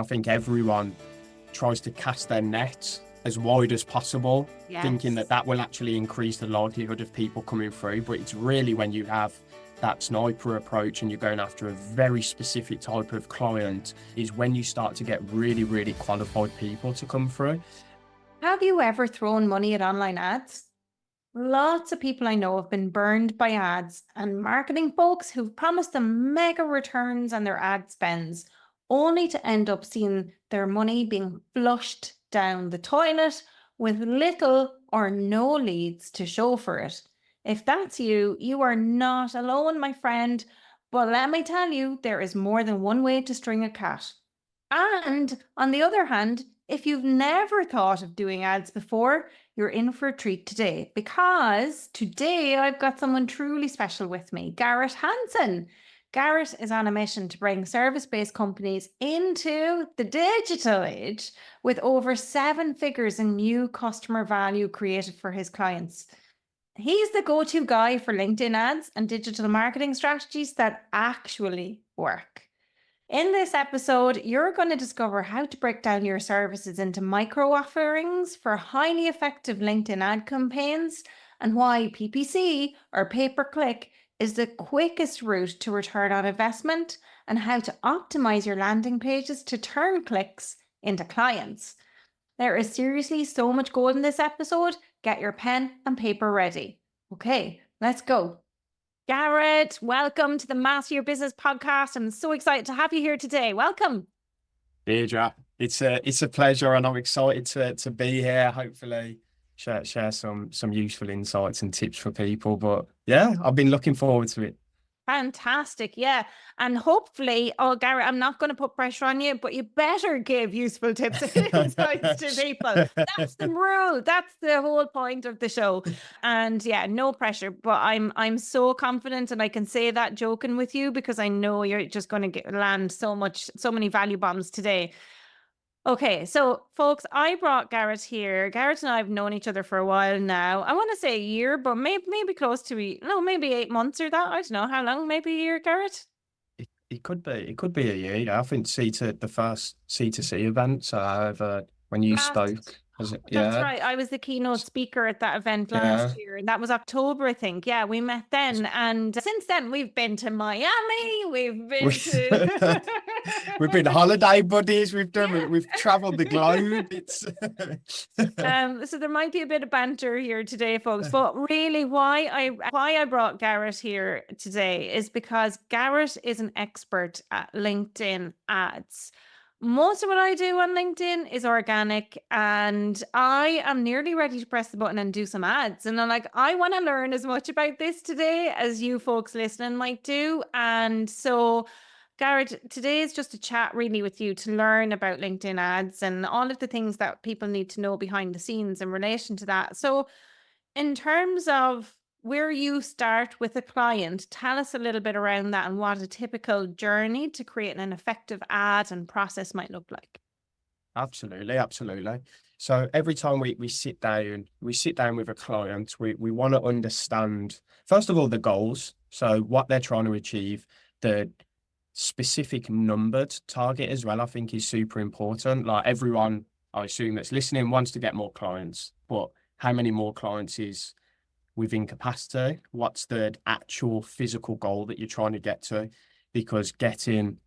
I think everyone tries to cast their net as wide as possible, thinking that that will actually increase the likelihood of people coming through. But it's really when you have that sniper approach and you're going after a very specific type of client is when you start to get really, really qualified people to come through. Have you ever thrown money at online ads? Lots of people I know have been burned by ads and marketing folks who've promised them mega returns on their ad spends, only to end up seeing their money being flushed down the toilet with little or no leads to show for it. If that's you, you are not alone, my friend. But let me tell you, there is more than one way to string a cat. And on the other hand, if you've never thought of doing ads before, you're in for a treat today, because today I've got someone truly special with me, Garrett Hansen. Garrett is on a mission to bring service-based companies into the digital age with over 7 figures in new customer value created for his clients. He's the go-to guy for LinkedIn ads and digital marketing strategies that actually work. In this episode, you're going to discover how to break down your services into micro offerings for highly effective LinkedIn ad campaigns, and why PPC or pay-per-click is the quickest route to return on investment, and how to optimize your landing pages to turn clicks into clients. There is seriously so much gold in this episode. Get your pen and paper ready. Okay, let's go. Garrett, welcome to the Master Your Business podcast. I'm so excited to have you here today. Welcome. Deirdre, it's a pleasure, and I'm excited to be here. Hopefully share some useful insights and tips for people. But yeah, I've been looking forward to it. Fantastic. Yeah. And hopefully, Garrett, I'm not going to put pressure on you, but you better give useful tips and insights to people. That's the rule. That's the whole point of the show. And yeah, no pressure, but I'm so confident, and I can say that joking with you because I know you're just going to land so many value bombs today. Okay, so folks, I brought Garrett here. Garrett and I have known each other for a while now. I want to say a year, but maybe close to maybe 8 months or that. I don't know how long. Maybe a year, Garrett. It could be a year. Yeah, I think the first C2C event. So when you spoke, was it? That's right. I was the keynote speaker at that event last year, and that was October, I think. Yeah, we met then, and since then we've been to Miami. We've been holiday buddies. We've traveled the globe. It's so there might be a bit of banter here today, folks. But really, why I brought Garrett here today is because Garrett is an expert at LinkedIn ads. Most of what I do on LinkedIn is organic, and I am nearly ready to press the button and do some ads. And I'm like, I want to learn as much about this today as you folks listening might do. And so, Garrett, today is just a chat really with you to learn about LinkedIn ads and all of the things that people need to know behind the scenes in relation to that. So in terms of where you start with a client, tell us a little bit around that and what a typical journey to create an effective ad and process might look like. Absolutely. So every time we sit down with a client, we want to understand, first of all, the goals. So what they're trying to achieve, the specific numbered target as well, I think is super important. Like everyone, I assume, that's listening wants to get more clients, but how many more clients is within capacity? What's the actual physical goal that you're trying to get to? Because getting,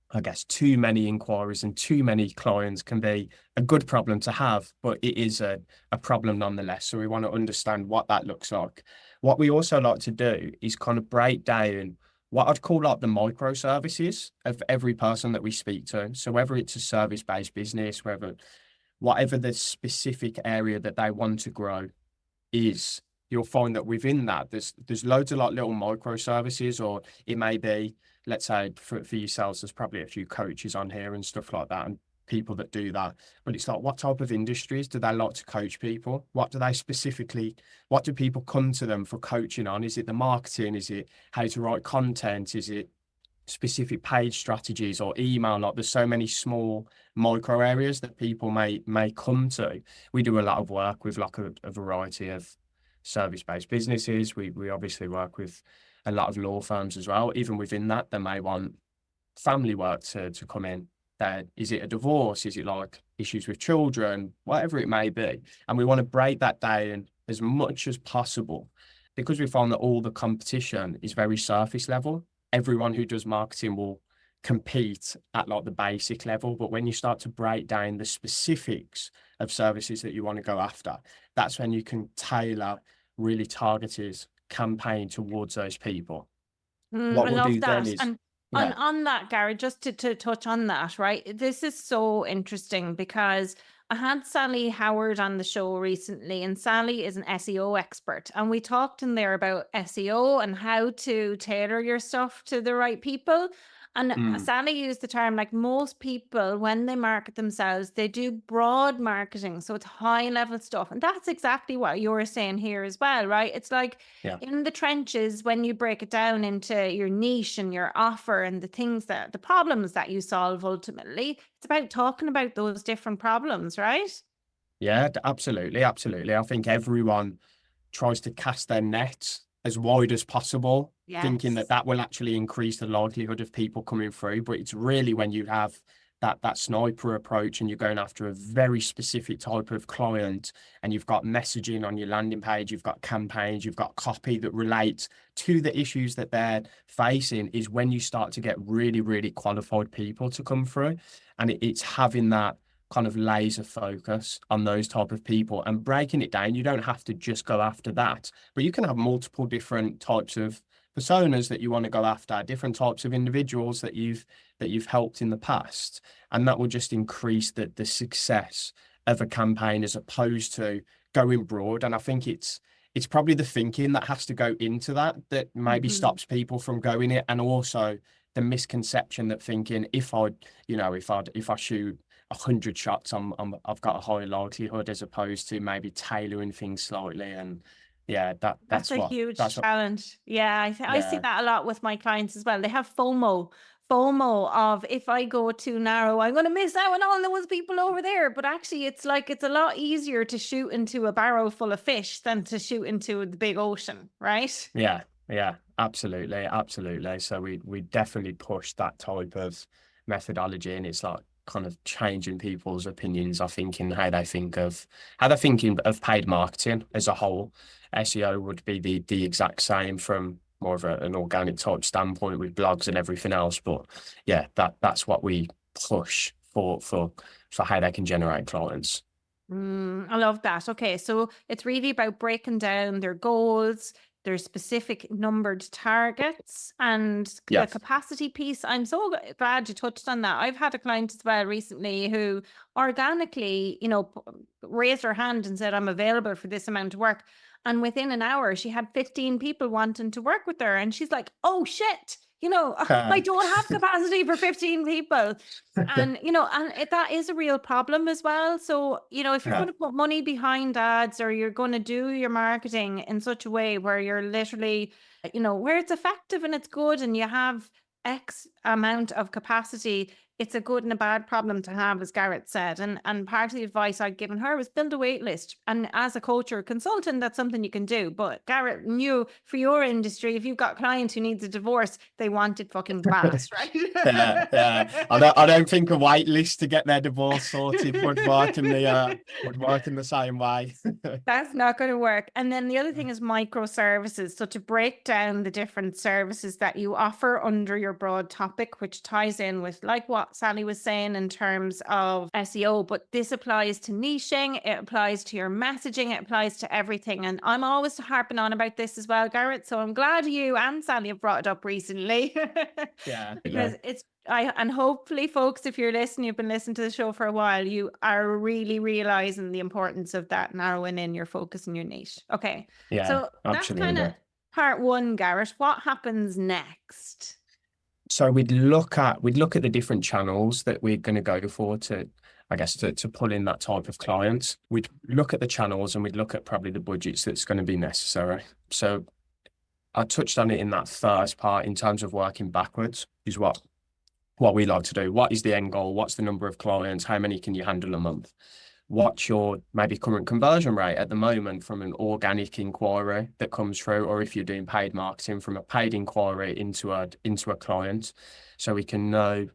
I guess, too many inquiries and too many clients can be a good problem to have, but it is a problem nonetheless. So we want to understand what that looks like. What we also like to do is kind of break down what I'd call like the microservices of every person that we speak to. So whether it's a service-based business, whatever the specific area that they want to grow is, you'll find that within that there's loads of like little microservices, or it may be, let's say for yourselves, there's probably a few coaches on here and stuff like that, and people that do that. But it's like, what type of industries do they like to coach people? What do people come to them for coaching on? Is it the marketing? Is it how to write content? Is it specific page strategies or email? Like there's so many small micro areas that people may come to. We do a lot of work with like a variety of service-based businesses. We obviously work with a lot of law firms as well. Even within that, they may want family work to come in. is it a divorce? Is it like issues with children? Whatever it may be. And we want to break that down as much as possible, because we found that all the competition is very surface level. Everyone who does marketing will compete at like the basic level, but when you start to break down the specifics of services that you want to go after, that's when you can tailor really targeted campaign towards those people. What I we'll love do then that. is, And yeah, on that, Garrett, just to touch on that, right? This is so interesting because I had Sally Howard on the show recently, and Sally is an SEO expert. And we talked in there about SEO and how to tailor your stuff to the right people. And mm, Sally used the term like most people, when they market themselves, they do broad marketing. So it's high level stuff. And that's exactly what you're saying here as well, right? It's like yeah. in the trenches, when you break it down into your niche and your offer and the things that the problems that you solve, ultimately, it's about talking about those different problems, right? Yeah, absolutely, absolutely. I think everyone tries to cast their net as wide as possible, thinking that Yes. that will actually increase the likelihood of people coming through. But it's really when you have that sniper approach and you're going after a very specific type of client, and you've got messaging on your landing page, you've got campaigns, you've got copy that relates to the issues that they're facing, is when you start to get really, really qualified people to come through. And it's having that kind of laser focus on those type of people and breaking it down. You don't have to just go after that, but you can have multiple different types of personas that you want to go after, different types of individuals that you've helped in the past, and that will just increase the success of a campaign as opposed to going broad. And I think it's probably the thinking that has to go into that maybe Mhm. stops people from going it, and also the misconception that thinking if I shoot 100 shots, I've got a high likelihood, as opposed to maybe tailoring things slightly. And yeah, That's a huge that's what challenge. Yeah, I see yeah, that a lot with my clients as well. They have FOMO. FOMO of if I go too narrow, I'm going to miss out on all those people over there. But actually, it's like it's a lot easier to shoot into a barrel full of fish than to shoot into the big ocean, right? yeah, absolutely, absolutely. So we definitely push that type of methodology, and it's like kind of changing people's opinions, I think, in how they're thinking of paid marketing as a whole. SEO would be the exact same from more of an organic type standpoint with blogs and everything else. But yeah, that's what we push for how they can generate clients. I love that. Okay, so it's really about breaking down their goals, their specific numbered targets, and the Yeah. capacity piece. I'm so glad you touched on that. I've had a client as well recently who organically, raised her hand and said, I'm available for this amount of work. And within an hour, she had 15 people wanting to work with her. And she's like, oh shit, I don't have capacity for 15 people. And, that is a real problem as well. So, if you're Yeah. going to put money behind ads, or you're going to do your marketing in such a way where you're literally, where it's effective and it's good and you have X amount of capacity, it's a good and a bad problem to have, as Garrett said. And part of the advice I'd given her was build a wait list. And as a coach or consultant, that's something you can do. But Garrett knew for your industry, if you've got clients who needs a divorce, they want it fucking fast, Yeah, yeah. right? I don't think a wait list to get their divorce sorted would work in the same way. That's not going to work. And then the other thing is microservices. So to break down the different services that you offer under your broad topic, which ties in with like what Sally was saying in terms of SEO, but this applies to niching, it applies to your messaging, it applies to everything. And I'm always harping on about this as well, Garrett. So I'm glad you and Sally have brought it up recently Yeah, because and hopefully, folks, if you're listening, you've been listening to the show for a while, you are really realizing the importance of that narrowing in your focus and your niche. Okay. yeah, So that's kind of absolutely. part one, Garrett. What happens next? So we'd look at the different channels that we're going to go for to, I guess, to pull in that type of client. We'd look at the channels, and we'd look at probably the budgets that's going to be necessary. So I touched on it in that first part in terms of working backwards, is what we like to do. What is the end goal? What's the number of clients? How many can you handle a month? What's your maybe current conversion rate at the moment from an organic inquiry that comes through, or if you're doing paid marketing, from a paid inquiry into a client, so we can know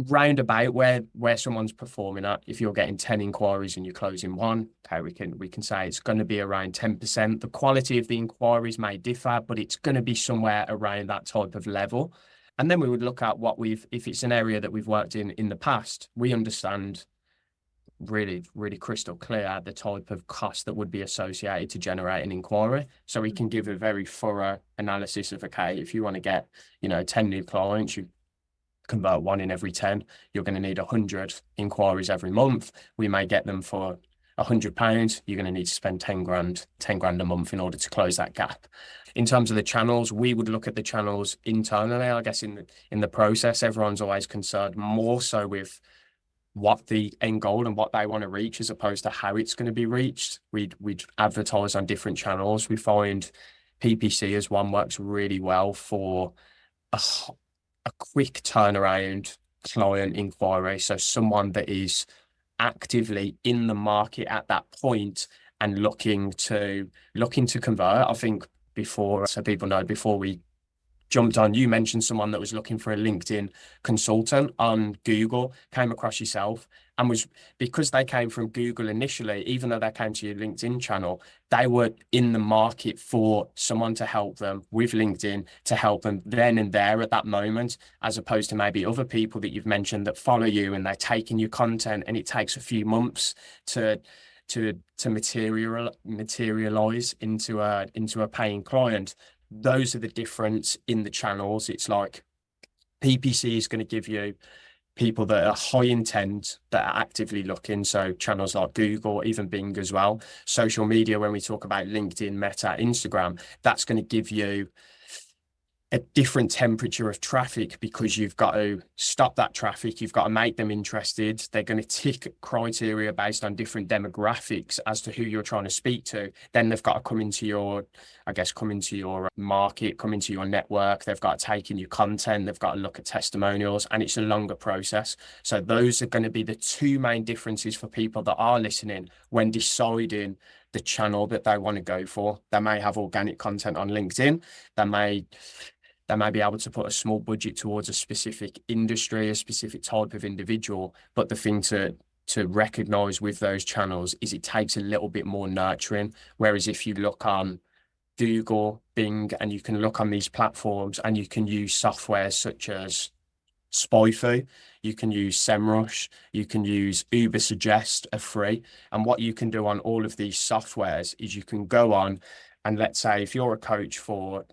round about where someone's performing at. If you're getting 10 inquiries and you're closing one, okay, we can say it's going to be around 10%. The quality of the inquiries may differ, but it's going to be somewhere around that type of level. And then we would look at if it's an area that we've worked in the past, we understand really, really crystal clear the type of cost that would be associated to generate an inquiry. So we can give a very thorough analysis of, okay, if you want to get, 10 new clients, you convert 1 in every 10, you're going to need 100 inquiries every month. We may get them for £100. You're going to need to spend 10 grand a month in order to close that gap. In terms of the channels, we would look at the channels internally. I guess in the process, everyone's always concerned more so with what the end goal and what they want to reach, as opposed to how it's going to be reached. We'd advertise on different channels. We find PPC as one works really well for a quick turnaround client inquiry. So someone that is actively in the market at that point and looking to convert. I think before, so people know, before we jumped on, you mentioned someone that was looking for a LinkedIn consultant on Google, came across yourself, and was, because they came from Google initially, even though they came to your LinkedIn channel, they were in the market for someone to help them with LinkedIn, to help them then and there at that moment, as opposed to maybe other people that you've mentioned that follow you and they're taking your content and it takes a few months to materialize into a paying client. Those are the difference in the channels. It's like PPC is going to give you people that are high intent, that are actively looking. So channels like Google, even Bing as well. Social media, when we talk about LinkedIn, Meta, Instagram, that's going to give you a different temperature of traffic, because you've got to stop that traffic. You've got to make them interested. They're going to tick criteria based on different demographics as to who you're trying to speak to. Then they've got to come into your market, come into your network. They've got to take in your content. They've got to look at testimonials, and it's a longer process. So those are going to be the two main differences for people that are listening when deciding the channel that they want to go for. They may have organic content on LinkedIn. They may be able to put a small budget towards a specific industry, a specific type of individual. But the thing to recognize with those channels is it takes a little bit more nurturing. Whereas if you look on Google, Bing, and you can look on these platforms and you can use software such as SpyFu, you can use SEMrush, you can use Ubersuggest, are free. And what you can do on all of these softwares is you can go on, and let's say if you're a coach for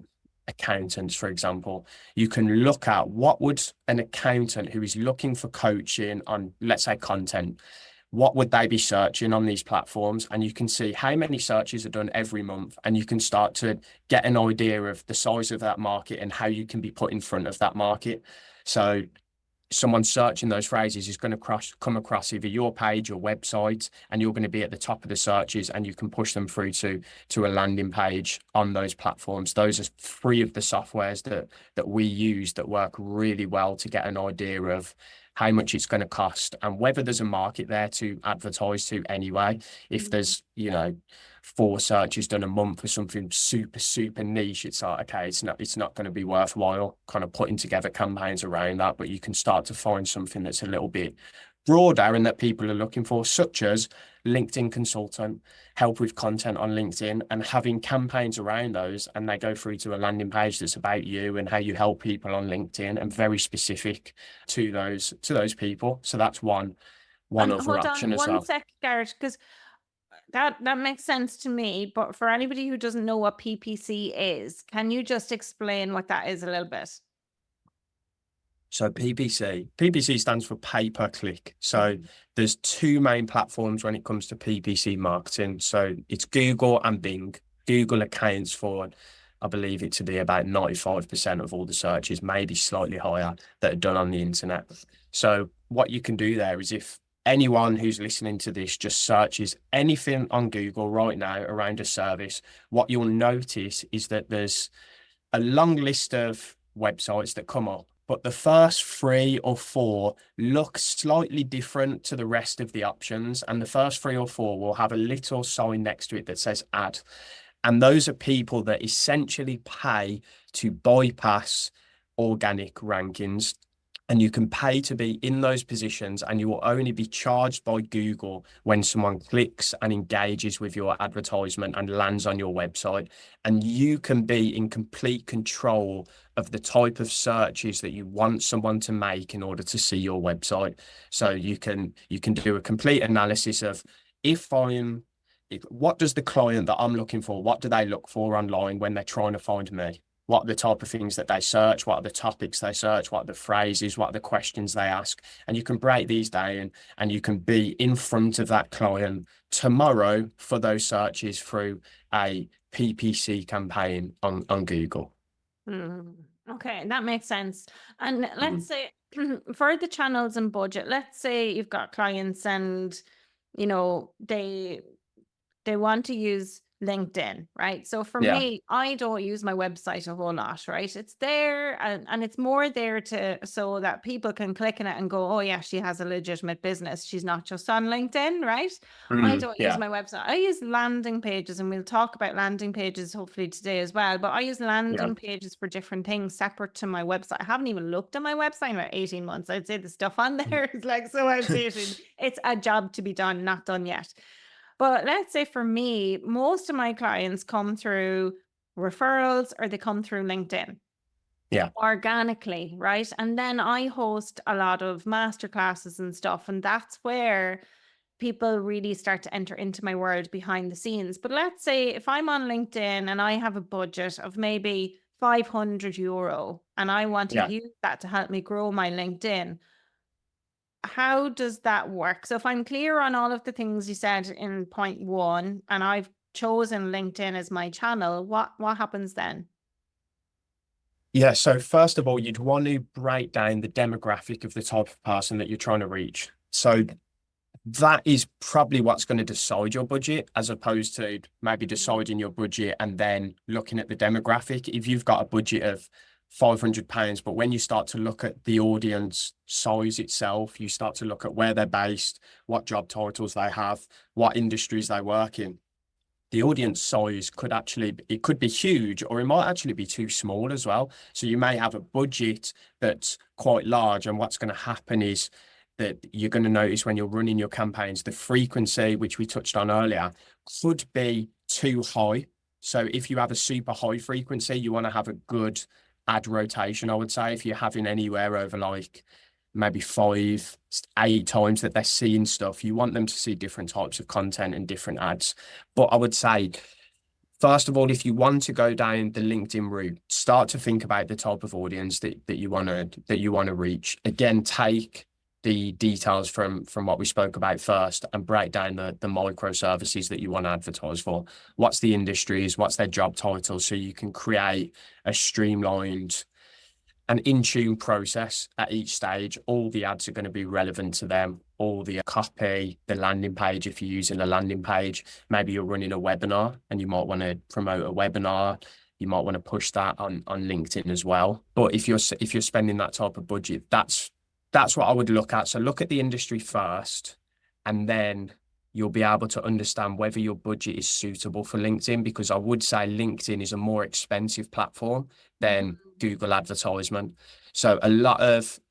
accountants, for example, you can look at what would an accountant who is looking for coaching on, let's say, content, what would they be searching on these platforms? And you can see how many searches are done every month, and you can start to get an idea of the size of that market and how you can be put in front of that market. So someone searching those phrases is going to come across either your page or website, and you're going to be at the top of the searches, and you can push them through to a landing page on those platforms. Those are 3 of the softwares that we use that work really well to get an idea of how much it's going to cost and whether there's a market there to advertise to anyway. If there's, 4 searches done a month for something super niche, it's like, okay, it's not going to be worthwhile kind of putting together campaigns around that. But you can start to find something that's a little bit broader and that people are looking for, such as LinkedIn consultant, help with content on LinkedIn, and having campaigns around those, and they go through to a landing page that's about you and how you help people on LinkedIn, and very specific to those people. So that's one And other hold option on as one well. sec, Garrett, because that makes sense to me. But for anybody who doesn't know what PPC is, can you just explain what that is a little bit? So PPC stands for pay per click. So there's 2 main platforms when it comes to PPC marketing. So it's Google and Bing. Google accounts for, I believe it to be about 95% of all the searches, maybe slightly higher, that are done on the internet. So what you can do there is, if anyone who's listening to this just searches anything on Google right now around a service, what you'll notice is that there's a long list of websites that come up, but the first 3 or 4 look slightly different to the rest of the options. And the first 3 or 4 will have a little sign next to it that says ad. And those are people that essentially pay to bypass organic rankings. And you can pay to be in those positions, and you will only be charged by Google when someone clicks and engages with your advertisement and lands on your website. And you can be in complete control of the type of searches that you want someone to make in order to see your website. So you can do a complete analysis of what does the client that I'm looking for, what do they look for online when they're trying to find me? What are the type of things that they search? What are the topics they search? What are the phrases? What are the questions they ask? And you can break these down, and you can be in front of that client tomorrow for those searches through a PPC campaign on Google. Okay, that makes sense. And let's say for the channels and budget, let's say you've got clients and they want to use LinkedIn, right? So for Yeah. me, I don't use my website a whole lot, right? It's there and it's more there so that people can click on it and go, oh yeah, she has a legitimate business. She's not just on LinkedIn, right? I don't use Yeah. my website. I use landing pages, and we'll talk about landing pages hopefully today as well. But I use landing pages for different things separate to my website. I haven't even looked at my website in about 18 months. I'd say the stuff on there is like so outdated. It's a job to be done, not done yet. But let's say for me, most of my clients come through referrals or they come through LinkedIn. Yeah. Organically, right? And then I host a lot of masterclasses and stuff. And that's where people really start to enter into my world behind the scenes. But let's say if I'm on LinkedIn and I have a budget of maybe €500 and I want to Yeah. use that to help me grow my LinkedIn, how does that work? So if I'm clear on all of the things you said in point 1 and I've chosen LinkedIn as my channel, what happens then? Yeah. So first of all, you'd want to break down the demographic of the type of person that you're trying to reach. So that is probably what's going to decide your budget, as opposed to maybe deciding your budget and then looking at the demographic. If you've got a budget of £500, but when you start to look at the audience size itself, you start to look at where they're based, what job titles they have, what industries they work in. The audience size it could be huge, or it might actually be too small as well. So you may have a budget that's quite large, and what's going to happen is that you're going to notice when you're running your campaigns, the frequency, which we touched on earlier, could be too high. So if you have a super high frequency, you want to have a good ad rotation, I would say. If you're having anywhere over like maybe 5, 8 times that they're seeing stuff, you want them to see different types of content and different ads. But I would say, first of all, if you want to go down the LinkedIn route, start to think about the type of audience that you want to reach. Again, take the details from what we spoke about first and break down the microservices that you want to advertise for. What's the industries, what's their job titles, so you can create a streamlined and in-tune process at each stage. All the ads are going to be relevant to them, all the copy, the landing page. If you're using a landing page, maybe you're running a webinar and you might want to promote a webinar. You might want to push that on LinkedIn as well. But if you're spending that type of budget, that's what I would look at. So look at the industry first, and then you'll be able to understand whether your budget is suitable for LinkedIn, because I would say LinkedIn is a more expensive platform than Google advertisement. So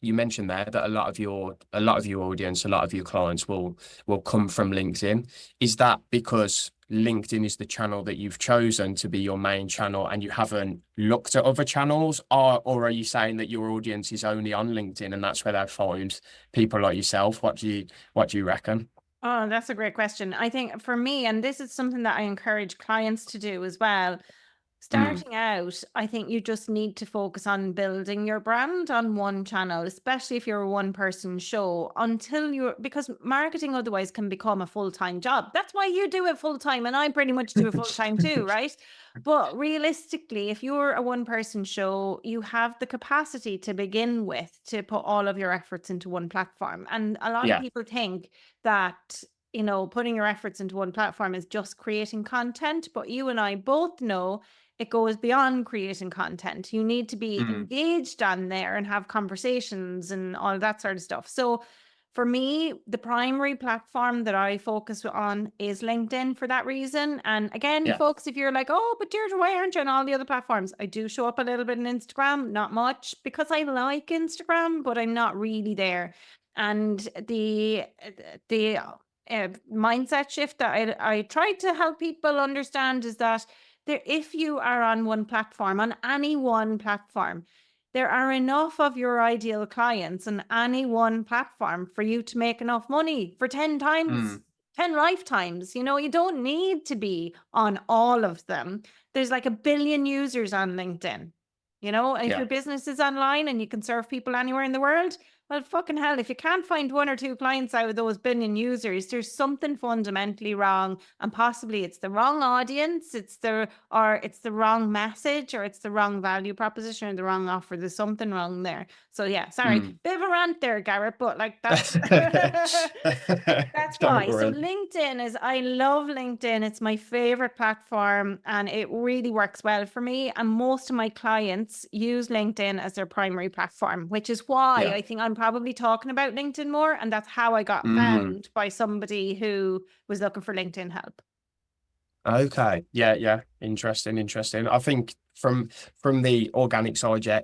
you mentioned there that a lot of your audience, a lot of your clients will come from LinkedIn. Is that because LinkedIn is the channel that you've chosen to be your main channel and you haven't looked at other channels, or are you saying that your audience is only on LinkedIn and that's where they find people like yourself? What do you reckon? Oh, that's a great question. I think for me, and this is something that I encourage clients to do as well, starting out, I think you just need to focus on building your brand on one channel, especially if you're a one-person show, because marketing otherwise can become a full-time job. That's why you do it full-time, and I pretty much do it full-time too, right? But realistically, if you're a one-person show, you have the capacity to begin with to put all of your efforts into one platform. And a lot of Yeah. people think that putting your efforts into one platform is just creating content, but you and I both know it goes beyond creating content. You need to be engaged on there and have conversations and all that sort of stuff. So For me, the primary platform that I focus on is LinkedIn for that reason. And again, Yeah. folks, if you're like, oh, but Deirdre, why aren't you on all the other platforms? I do show up a little bit on Instagram, not much, because I like Instagram, but I'm not really there. And the mindset shift that I try to help people understand is that if you are on one platform, on any one platform, there are enough of your ideal clients on any one platform for you to make enough money for 10 times, Mm. 10 lifetimes. You know, you don't need to be on all of them. There's like 1 billion users on LinkedIn. You know, and if Yeah. your business is online and you can serve people anywhere in the world, well, fucking hell, if you can't find 1 or 2 clients out of those 1 billion users, there's something fundamentally wrong. And possibly it's the wrong audience, it's the wrong message, or it's the wrong value proposition, or the wrong offer. There's something wrong there. So yeah, sorry, Mm. bit of a rant there, Garrett, but like that's that's Don't why. So worry. I love LinkedIn. It's my favorite platform and it really works well for me. And most of my clients use LinkedIn as their primary platform, which is why Yeah. I think I'm probably talking about LinkedIn more. And that's how I got Mm. found by somebody who was looking for LinkedIn help. Okay. Yeah, yeah. Interesting. I think from the organic side, yeah,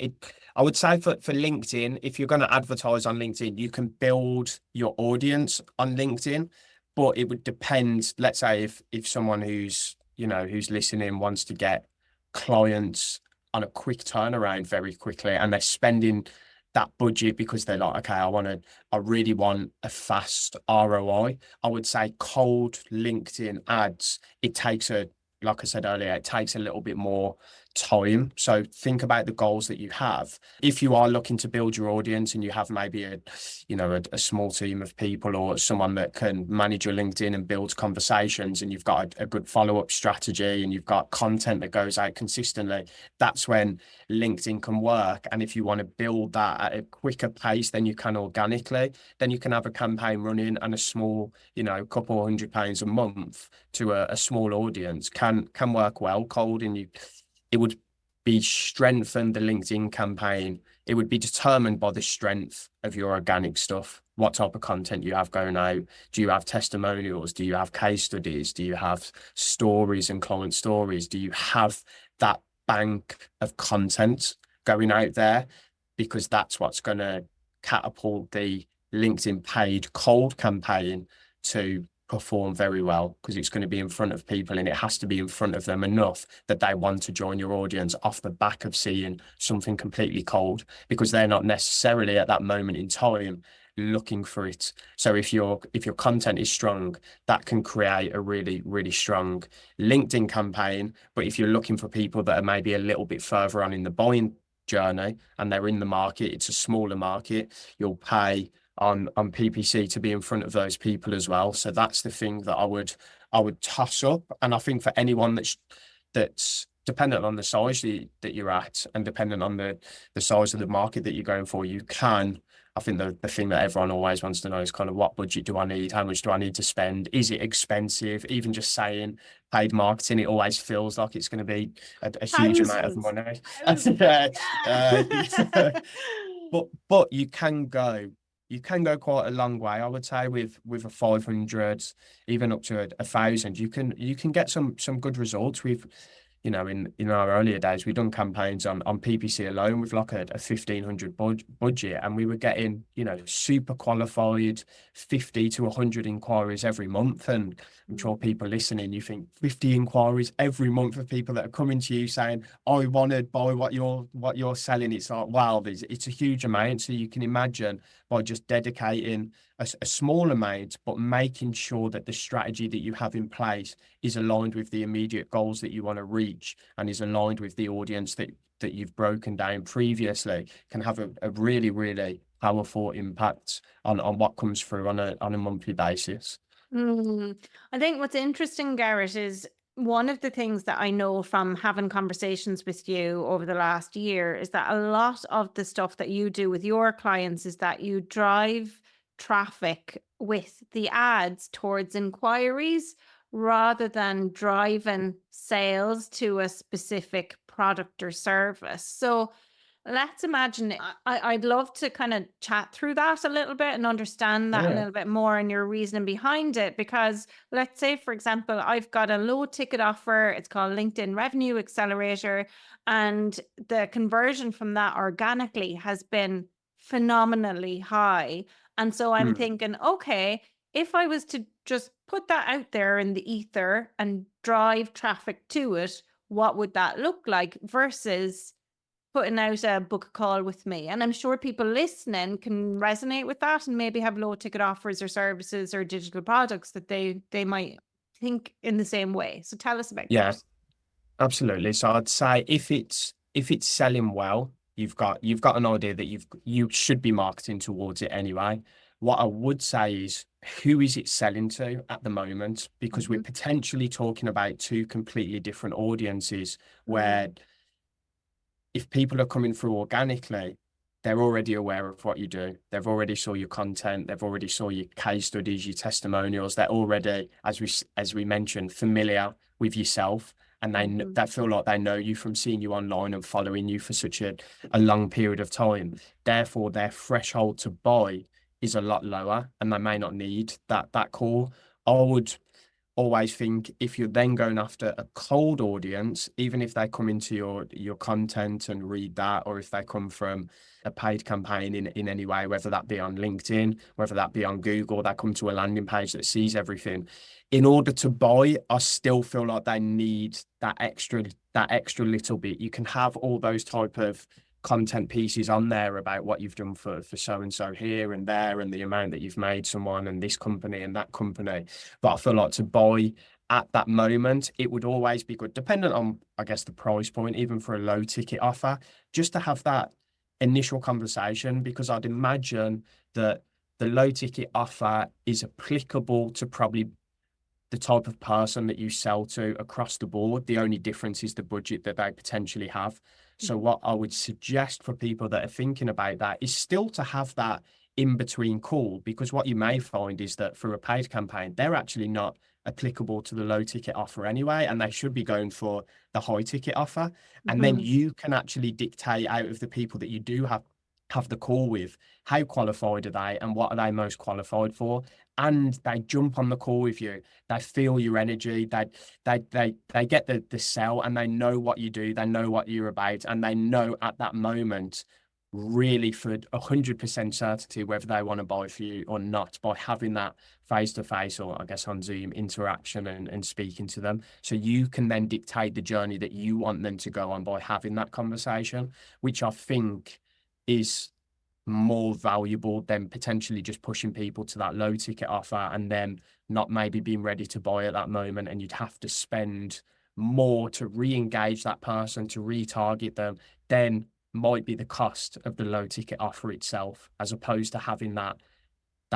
I would say for LinkedIn, if you're going to advertise on LinkedIn, you can build your audience on LinkedIn, but it would depend. Let's say if someone who's listening wants to get clients on a quick turnaround very quickly, and they're spending that budget because they're like, okay, I really want a fast ROI. I would say cold LinkedIn ads, like I said earlier, it takes a little bit more time. So think about the goals that you have. If you are looking to build your audience and you have maybe a small team of people or someone that can manage your LinkedIn and build conversations, and you've got a good follow-up strategy and you've got content that goes out consistently, that's when LinkedIn can work. And if you want to build that at a quicker pace than you can organically, then you can have a campaign running, and a small, couple £100 a month to a small audience can work well cold. And it would be strengthened, the LinkedIn campaign. It would be determined by the strength of your organic stuff. What type of content you have going out? Do you have testimonials? Do you have case studies? Do you have stories and client stories? Do you have that bank of content going out there? Because that's what's going to catapult the LinkedIn paid cold campaign to perform very well, because it's going to be in front of people, and it has to be in front of them enough that they want to join your audience off the back of seeing something completely cold, because they're not necessarily at that moment in time looking for it. So if your content is strong, that can create a really, really strong LinkedIn campaign. But if you're looking for people that are maybe a little bit further on in the buying journey and they're in the market, it's a smaller market, you'll pay on PPC to be in front of those people as well. So that's the thing that I would toss up. And I think for anyone that's dependent on the size that you're at, and dependent on the size of the market that you're going for, I think the thing that everyone always wants to know is kind of, what budget do I need? How much do I need to spend? Is it expensive? Even just saying paid marketing, it always feels like it's going to be a huge amount of Thousands. money. Thousands. Yeah. But you can go quite a long way, I would say, with a 500, even up to 1,000. You can get some good results. We've, in our earlier days, we've done campaigns on PPC alone with like a 1,500 budget, and we were getting, super qualified 50 to 100 inquiries every month. And I'm sure people listening, you think 50 inquiries every month of people that are coming to you saying, I want to buy what you're selling. It's like, wow, it's a huge amount. So you can imagine, by just dedicating a small amount, but making sure that the strategy that you have in place is aligned with the immediate goals that you want to reach, and is aligned with the audience that you've broken down previously, can have a really, really powerful impact on what comes through on a monthly basis. I think what's interesting, Garrett, is one of the things that I know from having conversations with you over the last year is that a lot of the stuff that you do with your clients is that you drive traffic with the ads towards inquiries rather than driving sales to a specific product or service. So let's imagine I'd love to kind of chat through that a little bit and understand that a Yeah. little bit more and your reasoning behind it. Because let's say, for example, I've got a low ticket offer. It's called LinkedIn Revenue Accelerator. And the conversion from that organically has been phenomenally high. And so I'm Mm. thinking, okay, if I was to just put that out there in the ether and drive traffic to it, what would that look like versus putting out a book a call with me? And I'm sure people listening can resonate with that and maybe have low ticket offers or services or digital products that they might think in the same way. So tell us about Yeah, that. absolutely. So I'd say if it's selling well, you've got an idea that you should be marketing towards it anyway. What I would say is, who is it selling to at the moment? Because we're Mhm. potentially talking about two completely different audiences where Mm. if people are coming through organically, they're already aware of what you do. They've already saw your content. They've already saw your case studies, your testimonials. They're already, as we mentioned, familiar with yourself, and Mhm. they feel like they know you from seeing you online and following you for such a long period of time. Therefore, their threshold to buy is a lot lower, and they may not need that call. I would always think if you're then going after a cold audience, even if they come into your content and read that, or if they come from a paid campaign in any way, whether that be on LinkedIn, whether that be on Google, they come to a landing page that sees everything. In order to buy, I still feel like they need that extra little bit. You can have all those type of content pieces on there about what you've done for so and so here and there, and the amount that you've made someone and this company and that company. But I feel like to buy at that moment, it would always be good, dependent on, I guess, the price point, even for a low ticket offer, just to have that initial conversation, because I'd imagine that the low ticket offer is applicable to probably the type of person that you sell to across the board. The only difference is the budget that they potentially have. So Mhm. what I would suggest for people that are thinking about that is still to have that in between call, because what you may find is that for a paid campaign, they're actually not applicable to the low ticket offer anyway, and they should be going for the high ticket offer. And then Mhm. you can actually dictate out of the people that you do have the call with, how qualified are they and what are they most qualified for, and they jump on the call with you. They feel your energy. They get the sell, and they know what you do. They know what you're about, and they know at that moment, really for 100% certainty, whether they want to buy for you or not, by having that face to face, or I guess on Zoom interaction, and speaking to them. So you can then dictate the journey that you want them to go on by having that conversation, which I think is more valuable than potentially just pushing people to that low ticket offer and then not maybe being ready to buy at that moment. And you'd have to spend more to re-engage that person, to retarget them, then might be the cost of the low ticket offer itself, as opposed to having that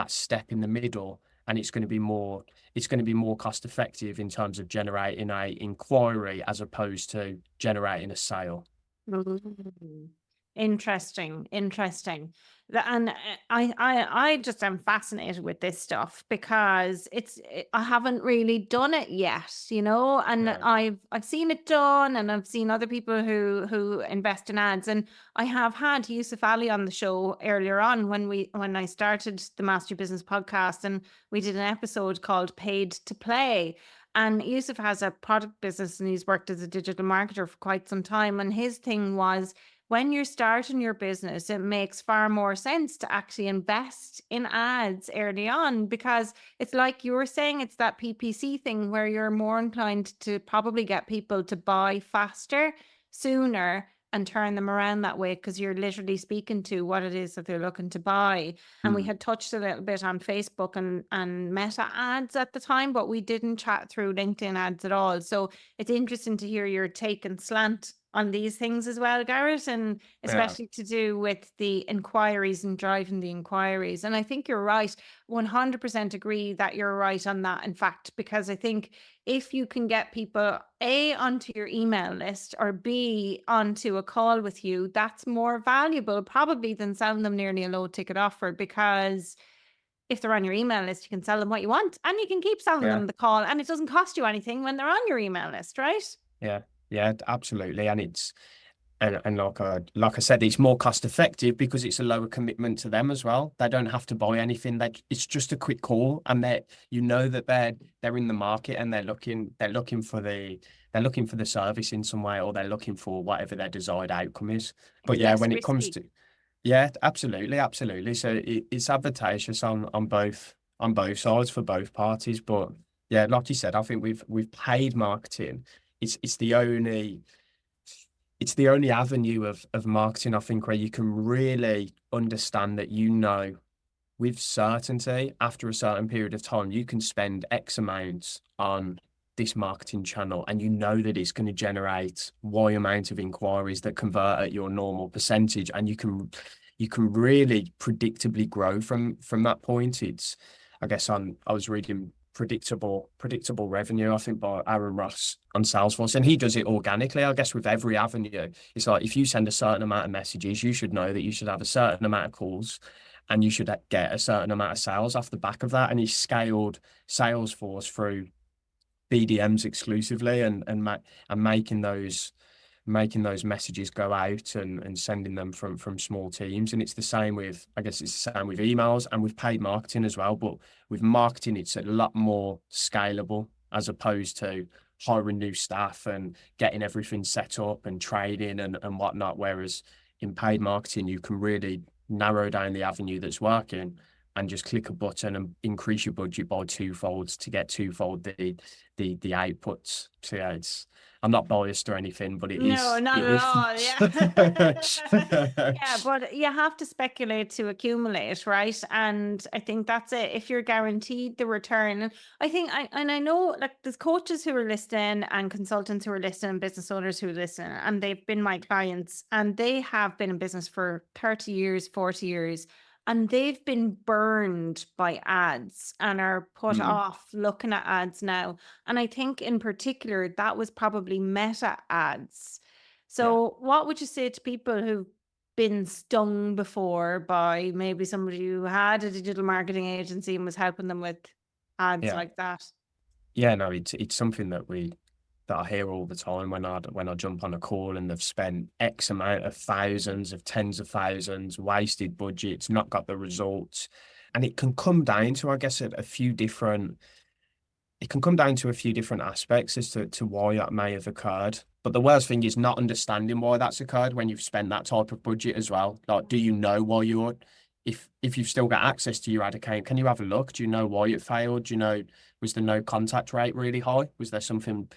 step in the middle. And it's going to be more cost effective in terms of generating a inquiry as opposed to generating a sale. Mm. Interesting, interesting. And I just am fascinated with this stuff because I haven't really done it yet, you know, and Yeah. I've seen it done, and I've seen other people who invest in ads, and I have had Yusuf Ali on the show earlier on when I started the Master Business podcast, and we did an episode called Paid to Play. And Yusuf has a product business and he's worked as a digital marketer for quite some time. And his thing was, when you're starting your business, it makes far more sense to actually invest in ads early on, because it's like you were saying, it's that PPC thing where you're more inclined to probably get people to buy faster, sooner, and turn them around that way, because you're literally speaking to what it is that they're looking to buy. And we Mm. had touched a little bit on Facebook and Meta ads at the time, but we didn't chat through LinkedIn ads at all. So it's interesting to hear your take and slant on these things as well, Garrett, and Yeah. especially to do with the inquiries and driving the inquiries. And I think you're right, 100% agree that you're right on that, in fact, because I think if you can get people A, onto your email list, or B, onto a call with you, that's more valuable probably than selling them nearly a low ticket offer, because if they're on your email list, you can sell them what you want and you can keep selling Yeah. them the call, and it doesn't cost you anything when they're on your email list, right? Yeah, yeah, absolutely. And And like I said, it's more cost effective because it's a lower commitment to them as well. They don't have to buy anything. It's just a quick call, and that they're in the market and they're looking for the service in some way, or they're looking for whatever their desired outcome is. But It's yeah, less when it comes risky. to yeah, absolutely. So it's advantageous on both sides for both parties. But yeah, like you said, I think we've paid marketing. It's the only avenue of marketing, I think, where you can really understand that, with certainty, after a certain period of time, you can spend X amounts on this marketing channel, and you know that it's going to generate Y amount of inquiries that convert at your normal percentage, and you can really predictably grow from that point. I guess I was reading predictable revenue, I think, by Aaron Ross on Salesforce, and he does it organically. I guess with every avenue, it's like if you send a certain amount of messages, you should know that you should have a certain amount of calls, and you should get a certain amount of sales off the back of that. And he scaled Salesforce through BDMs exclusively, and making those messages go out, and sending them from small teams. And I guess it's the same with emails and with paid marketing as well. But with marketing, it's a lot more scalable as opposed to hiring new staff and getting everything set up and trading and whatnot. Whereas in paid marketing, you can really narrow down the avenue that's working and just click a button and increase your budget by twofolds to get twofold the outputs. So yeah, I'm not biased or anything, but it No, is. not It at all. Yeah. is. Yeah, but you have to speculate to accumulate, right? And I think that's it. If you're guaranteed the return, and I know like there's coaches who are listening and consultants who are listening, and business owners who listen, and they've been my clients, and they have been in business for 30 years, 40 years, and they've been burned by ads and are put Mm, off looking at ads now. And I think in particular, that was probably meta ads. yeah, So, what would you say to people who've been stung before by maybe somebody who had a digital marketing agency and was helping them with ads yeah, like that? yeah. No, it's something that I hear all the time when I jump on a call, and they've spent X amount of thousands of tens of thousands, wasted budgets, not got the results. And it can come down to, I guess, a few different it can come down to a few different aspects as to why that may have occurred. But the worst thing is not understanding why that's occurred when you've spent that type of budget as well. Like, do you know why if you've still got access to your ad account, can you have a look? Do you know why it failed? Do you know, was the no contact rate really high? Was there something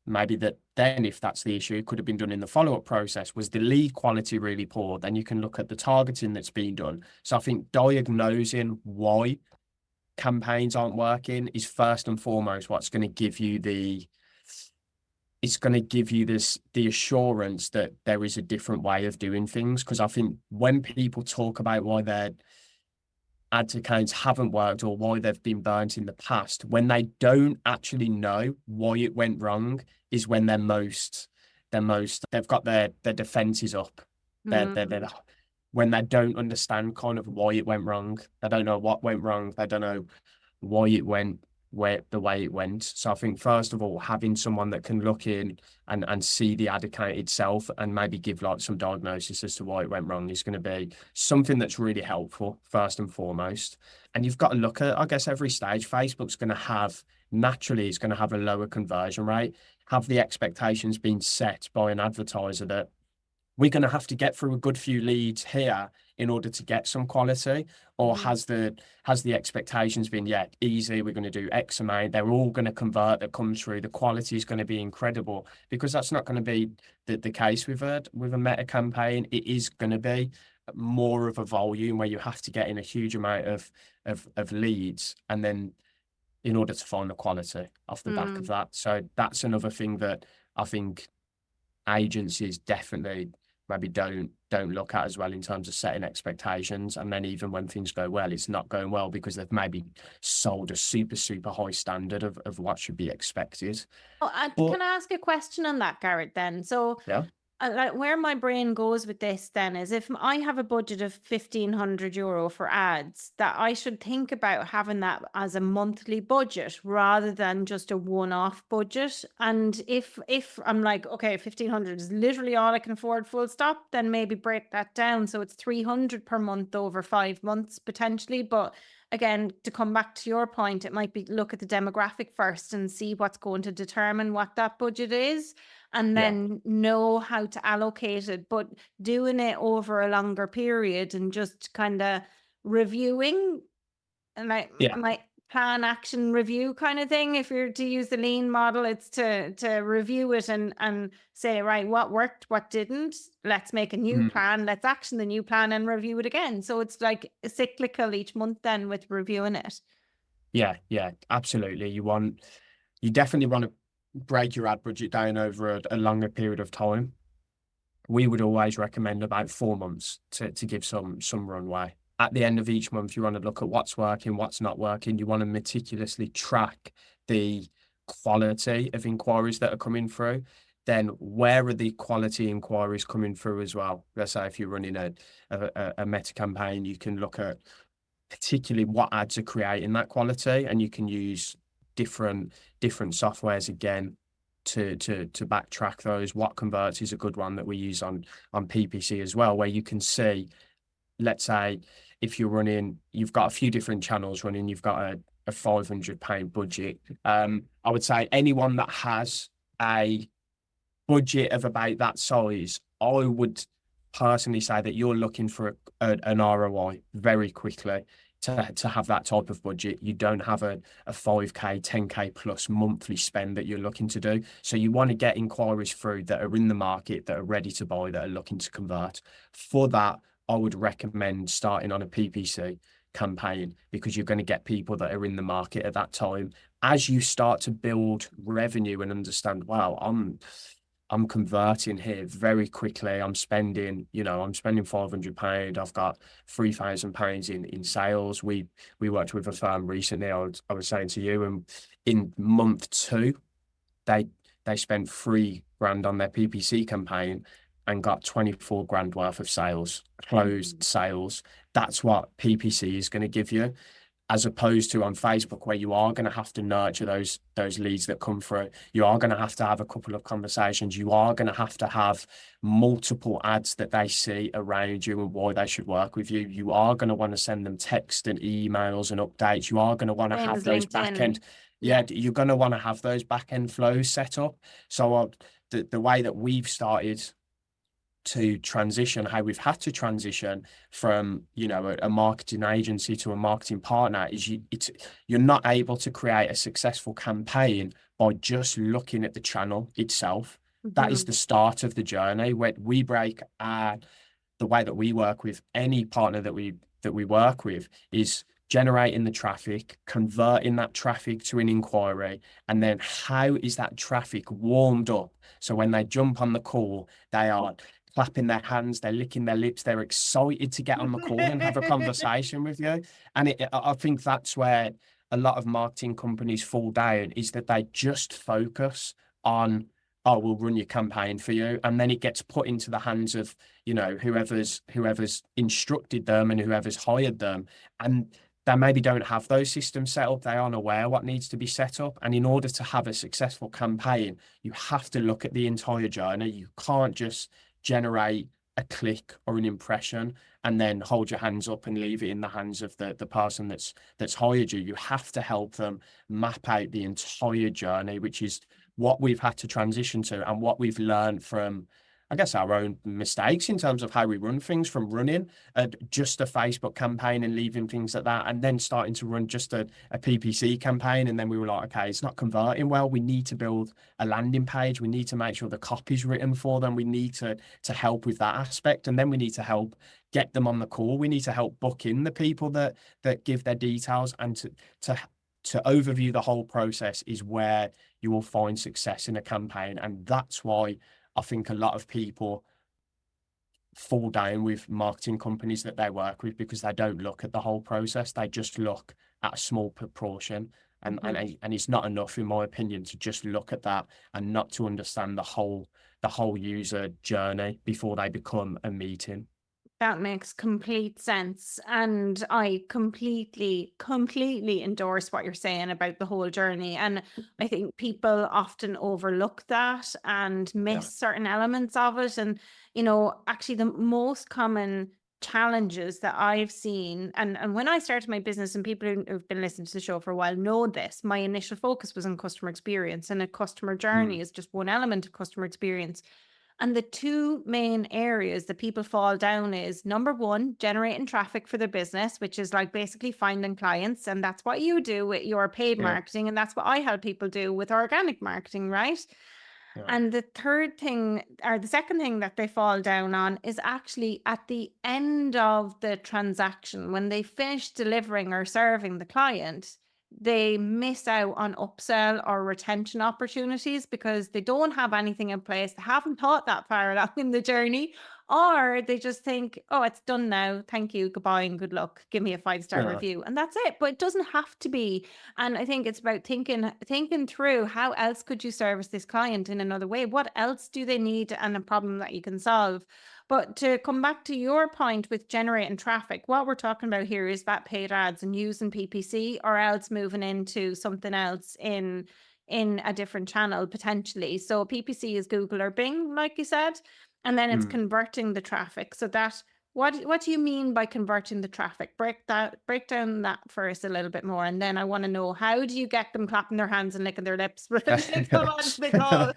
maybe that then, if that's the issue, it could have been done in the follow-up process? Was the lead quality really poor? Then you can look at the targeting that's been done. So I think diagnosing why campaigns aren't working is first and foremost what's going to give you the assurance that there is a different way of doing things. Because I think when people talk about why their ad accounts haven't worked or why they've been burnt in the past, when they don't actually know why it went wrong, is when they've got their defenses up. They're when they don't understand kind of why it went wrong. They don't know what went wrong. They don't know why it went the way it went. So I think first of all, having someone that can look in and see the ad account itself and maybe give like some diagnosis as to why it went wrong is going to be something that's really helpful first and foremost. And you've got to look at, I guess, every stage. Facebook's going to have naturally is going to have a lower conversion rate. Have the expectations been set by an advertiser that we're going to have to get through a good few leads here in order to get some quality? Or has the expectations been, yeah, easy, we're going to do X amount, they're all going to convert that comes through, the quality is going to be incredible? Because that's not going to be the case with a meta campaign. It is going to be more of a volume where you have to get in a huge amount of leads, and then in order to find the quality off the back of that. So that's another thing that I think agencies definitely maybe don't look at as well in terms of setting expectations. And then even when things go well, it's not going well because they've maybe sold a super high standard of what should be expected. Oh, But can I ask a question on that, Garrett, then? So yeah, like where my brain goes with this then is if I have a budget of €1,500 for ads, that I should think about having that as a monthly budget rather than just a one-off budget. And if I'm like, okay, 1,500 is literally all I can afford, full stop, then maybe break that down so it's 300 per month over 5 months potentially. But again, to come back to your point, it might be look at the demographic first and see what's going to determine what that budget is, and Yeah. then know how to allocate it, but doing it over a longer period and just kind of reviewing, and like Yeah. my plan action review kind of thing. If you're to use the lean model, it's to review it and say, right, what worked, what didn't, let's make a new Mm. plan, let's action the new plan and review it again. So it's like cyclical each month then with reviewing it. Yeah, yeah, absolutely. You definitely want to break your ad budget down over a longer period of time. We would always recommend about 4 months to give some runway. At the end of each month, you want to look at what's working, what's not working. You want to meticulously track the quality of inquiries that are coming through. Then where are the quality inquiries coming through as well? Let's say if you're running a meta campaign, you can look at particularly what ads are creating that quality, and you can use different softwares again to backtrack those. What converts is a good one that we use on PPC as well, where you can see, let's say if you've got a few different channels running, you've got a £500 budget. I would say anyone that has a budget of about that size, I would personally say that you're looking for an ROI very quickly to have that type of budget. You don't have a 5K, 10K plus monthly spend that you're looking to do. So you want to get inquiries through that are in the market, that are ready to buy, that are looking to convert. For that, I would recommend starting on a PPC campaign, because you're going to get people that are in the market at that time. As you start to build revenue and understand, wow, I'm converting here very quickly. I'm spending £500. I've got £3,000 in sales. We worked with a firm recently. I was saying to you, and in month 2, they spent £3,000 on their PPC campaign and got 24 grand worth of sales, closed sales. That's what PPC is going to give you, as opposed to on Facebook, where you are going to have to nurture those leads that come through. You are going to have a couple of conversations. You are going to have multiple ads that they see around you and why they should work with you. You are going to want to send them text and emails and updates. You are going to want to Same have as those LinkedIn. back end. Yeah, you're going to want to have those back end flows set up. So the way that we've started to transition, how we've had to transition from a marketing agency to a marketing partner, is you're not able to create a successful campaign by just looking at the channel itself. That is the start of the journey. Where we break the way that we work with any partner that we work with is generating the traffic, converting that traffic to an inquiry, and then how is that traffic warmed up? So when they jump on the call, they are clapping their hands, they're licking their lips, they're excited to get on the call and have a conversation with you. And I think that's where a lot of marketing companies fall down, is that they just focus on, oh, we'll run your campaign for you. And then it gets put into the hands of, whoever's instructed them and whoever's hired them. And they maybe don't have those systems set up. They aren't aware what needs to be set up. And in order to have a successful campaign, you have to look at the entire journey. You can't just generate a click or an impression and then hold your hands up and leave it in the hands of the person that's hired you. You have to help them map out the entire journey, which is what we've had to transition to and what we've learned from, I guess, our own mistakes in terms of how we run things, from running just a Facebook campaign and leaving things at that, and then starting to run just a PPC campaign. And then we were like, okay, it's not converting well. We need to build a landing page. We need to make sure the copy's written for them. We need to help with that aspect. And then we need to help get them on the call. We need to help book in the people that give their details, and to overview the whole process is where you will find success in a campaign. And that's why I think a lot of people fall down with marketing companies that they work with, because they don't look at the whole process. They just look at a small proportion. And it's not enough, in my opinion, to just look at that and not to understand the whole the whole user journey before they become a meeting. That makes complete sense. And I completely endorse what you're saying about the whole journey. And I think people often overlook that and miss Yeah. certain elements of it. And, actually the most common challenges that I've seen, and when I started my business, and people who've been listening to the show for a while know this, my initial focus was on customer experience, and a customer journey is just one element of customer experience. And the two main areas that people fall down is, number one, generating traffic for their business, which is like basically finding clients. And that's what you do with your paid Yeah. marketing. And that's what I help people do with organic marketing, right? Yeah. And the third thing, or the second thing that they fall down on, is actually at the end of the transaction, when they finish delivering or serving the client, they miss out on upsell or retention opportunities because they don't have anything in place. They haven't thought that far along in the journey, or they just think, oh, it's done now. Thank you. Goodbye and good luck. Give me a 5-star Yeah. review. And that's it. But it doesn't have to be. And I think it's about thinking through, how else could you service this client in another way? What else do they need, and a problem that you can solve? But to come back to your point with generating traffic, what we're talking about here is that paid ads and using PPC, or else moving into something else in a different channel potentially. So PPC is Google or Bing, like you said, and then it's converting the traffic. So that, what do you mean by converting the traffic? Break down that for us a little bit more, and then I want to know, how do you get them clapping their hands and licking their lips when they come onto the call?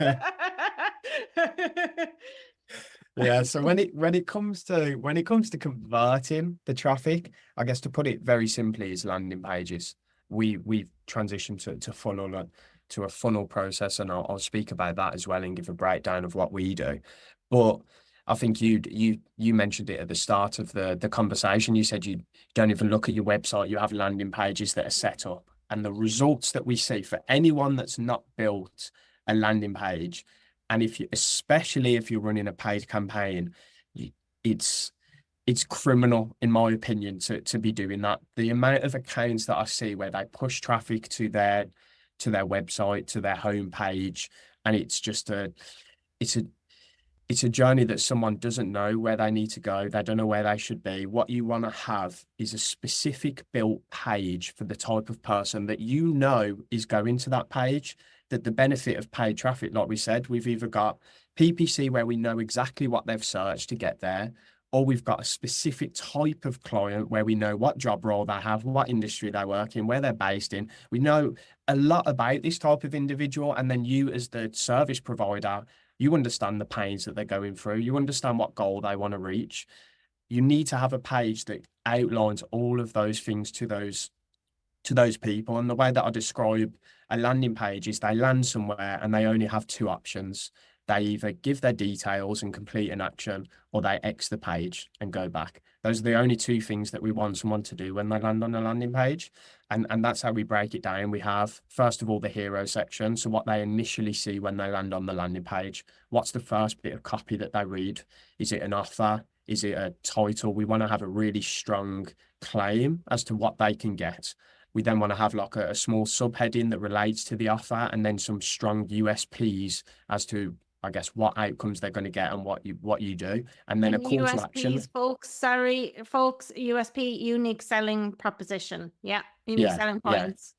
Yeah, so when it comes to converting the traffic, I guess to put it very simply, is landing pages. We've transitioned to a funnel process, and I'll speak about that as well and give a breakdown of what we do. But I think you mentioned it at the start of the conversation. You said you don't even look at your website, you have landing pages that are set up. And the results that we see for anyone that's not built a landing page, and especially if you're running a paid campaign, it's criminal, in my opinion, to be doing that. The amount of accounts that I see where they push traffic to their website, to their homepage, and it's a journey that someone doesn't know where they need to go. They don't know where they should be. What you want to have is a specific built page for the type of person that is going to that page. That the benefit of paid traffic, like we said, we've either got PPC where we know exactly what they've searched to get there, or we've got a specific type of client where we know what job role they have, what industry they work in, where they're based in. We know a lot about this type of individual, and then you, as the service provider, you understand the pains that they're going through. You understand what goal they want to reach. You need to have a page that outlines all of those things to those people. And the way that I describe a landing page is, they land somewhere and they only have two options. They either give their details and complete an action, or they X the page and go back. Those are the only two things that we want someone to do when they land on a landing page. And that's how we break it down. We have, first of all, the hero section. So what they initially see when they land on the landing page. What's the first bit of copy that they read? Is it an offer? Is it a title? We want to have a really strong claim as to what they can get. We then want to have like a small subheading that relates to the offer, and then some strong USPs as to, I guess, what outcomes they're going to get and what you do. And then a call to action. Folks, USP, unique selling proposition. Yeah, unique selling points.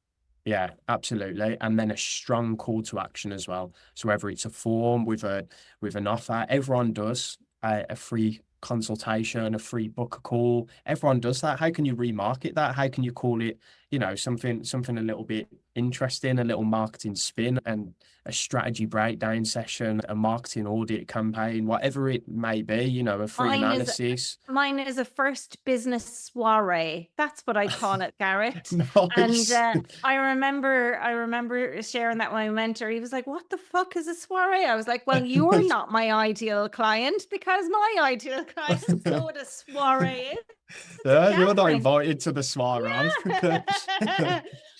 Yeah, absolutely. And then a strong call to action as well. So whether it's a form with an offer, everyone does a free consultation, a free book a call. Everyone does that. How can you remarket that? How can you call it, something a little bit interesting, a little marketing spin, and a strategy breakdown session, a marketing audit campaign, whatever it may be, a free analysis. Mine is a first business soiree. That's what I call it, Garrett. Nice. And I remember sharing that with my mentor. He was like, "What the fuck is a soiree?" I was like, "Well, you're not my ideal client, because my ideal clients know what a soiree is." Yeah, you're not invited to the soiree. Yeah.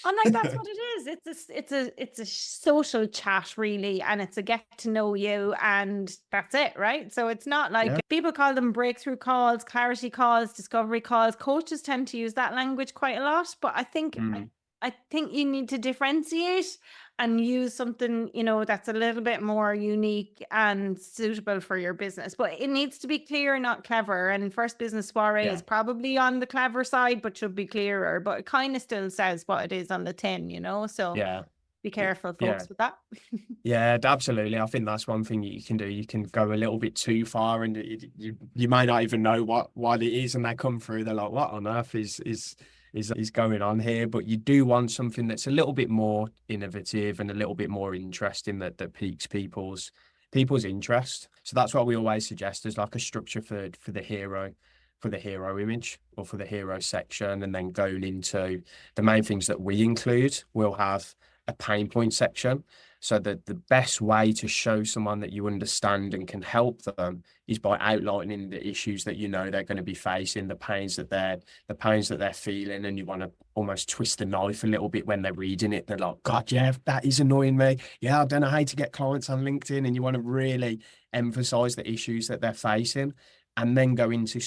I'm like, that's what it is. It's a social chat, really, and it's a get to know you, and that's it, right? So it's not like people call them breakthrough calls, clarity calls, discovery calls. Coaches tend to use that language quite a lot, but I think I think you need to differentiate and use something, that's a little bit more unique and suitable for your business. But it needs to be clear, not clever. And First Business Soiree Yeah. is probably on the clever side, but should be clearer. But it kind of still says what it is on the tin. So Yeah. be careful, Yeah. folks, with that. Yeah, absolutely. I think that's one thing you can do. You can go a little bit too far, and you may not even know what it is, and they come through. They're like, "What on earth is going on here?" But you do want something that's a little bit more innovative and a little bit more interesting that piques people's interest. So that's what we always suggest is like a structure for the hero image or for the hero section, and then going into the main things that we include. We'll have a pain point section. So that the best way to show someone that you understand and can help them is by outlining the issues that they're going to be facing, the pains that they're feeling, and you want to almost twist the knife a little bit when they're reading it. They're like, God, yeah, that is annoying me. Yeah, I don't know how to get clients on LinkedIn, and you want to really emphasize the issues that they're facing, and then go into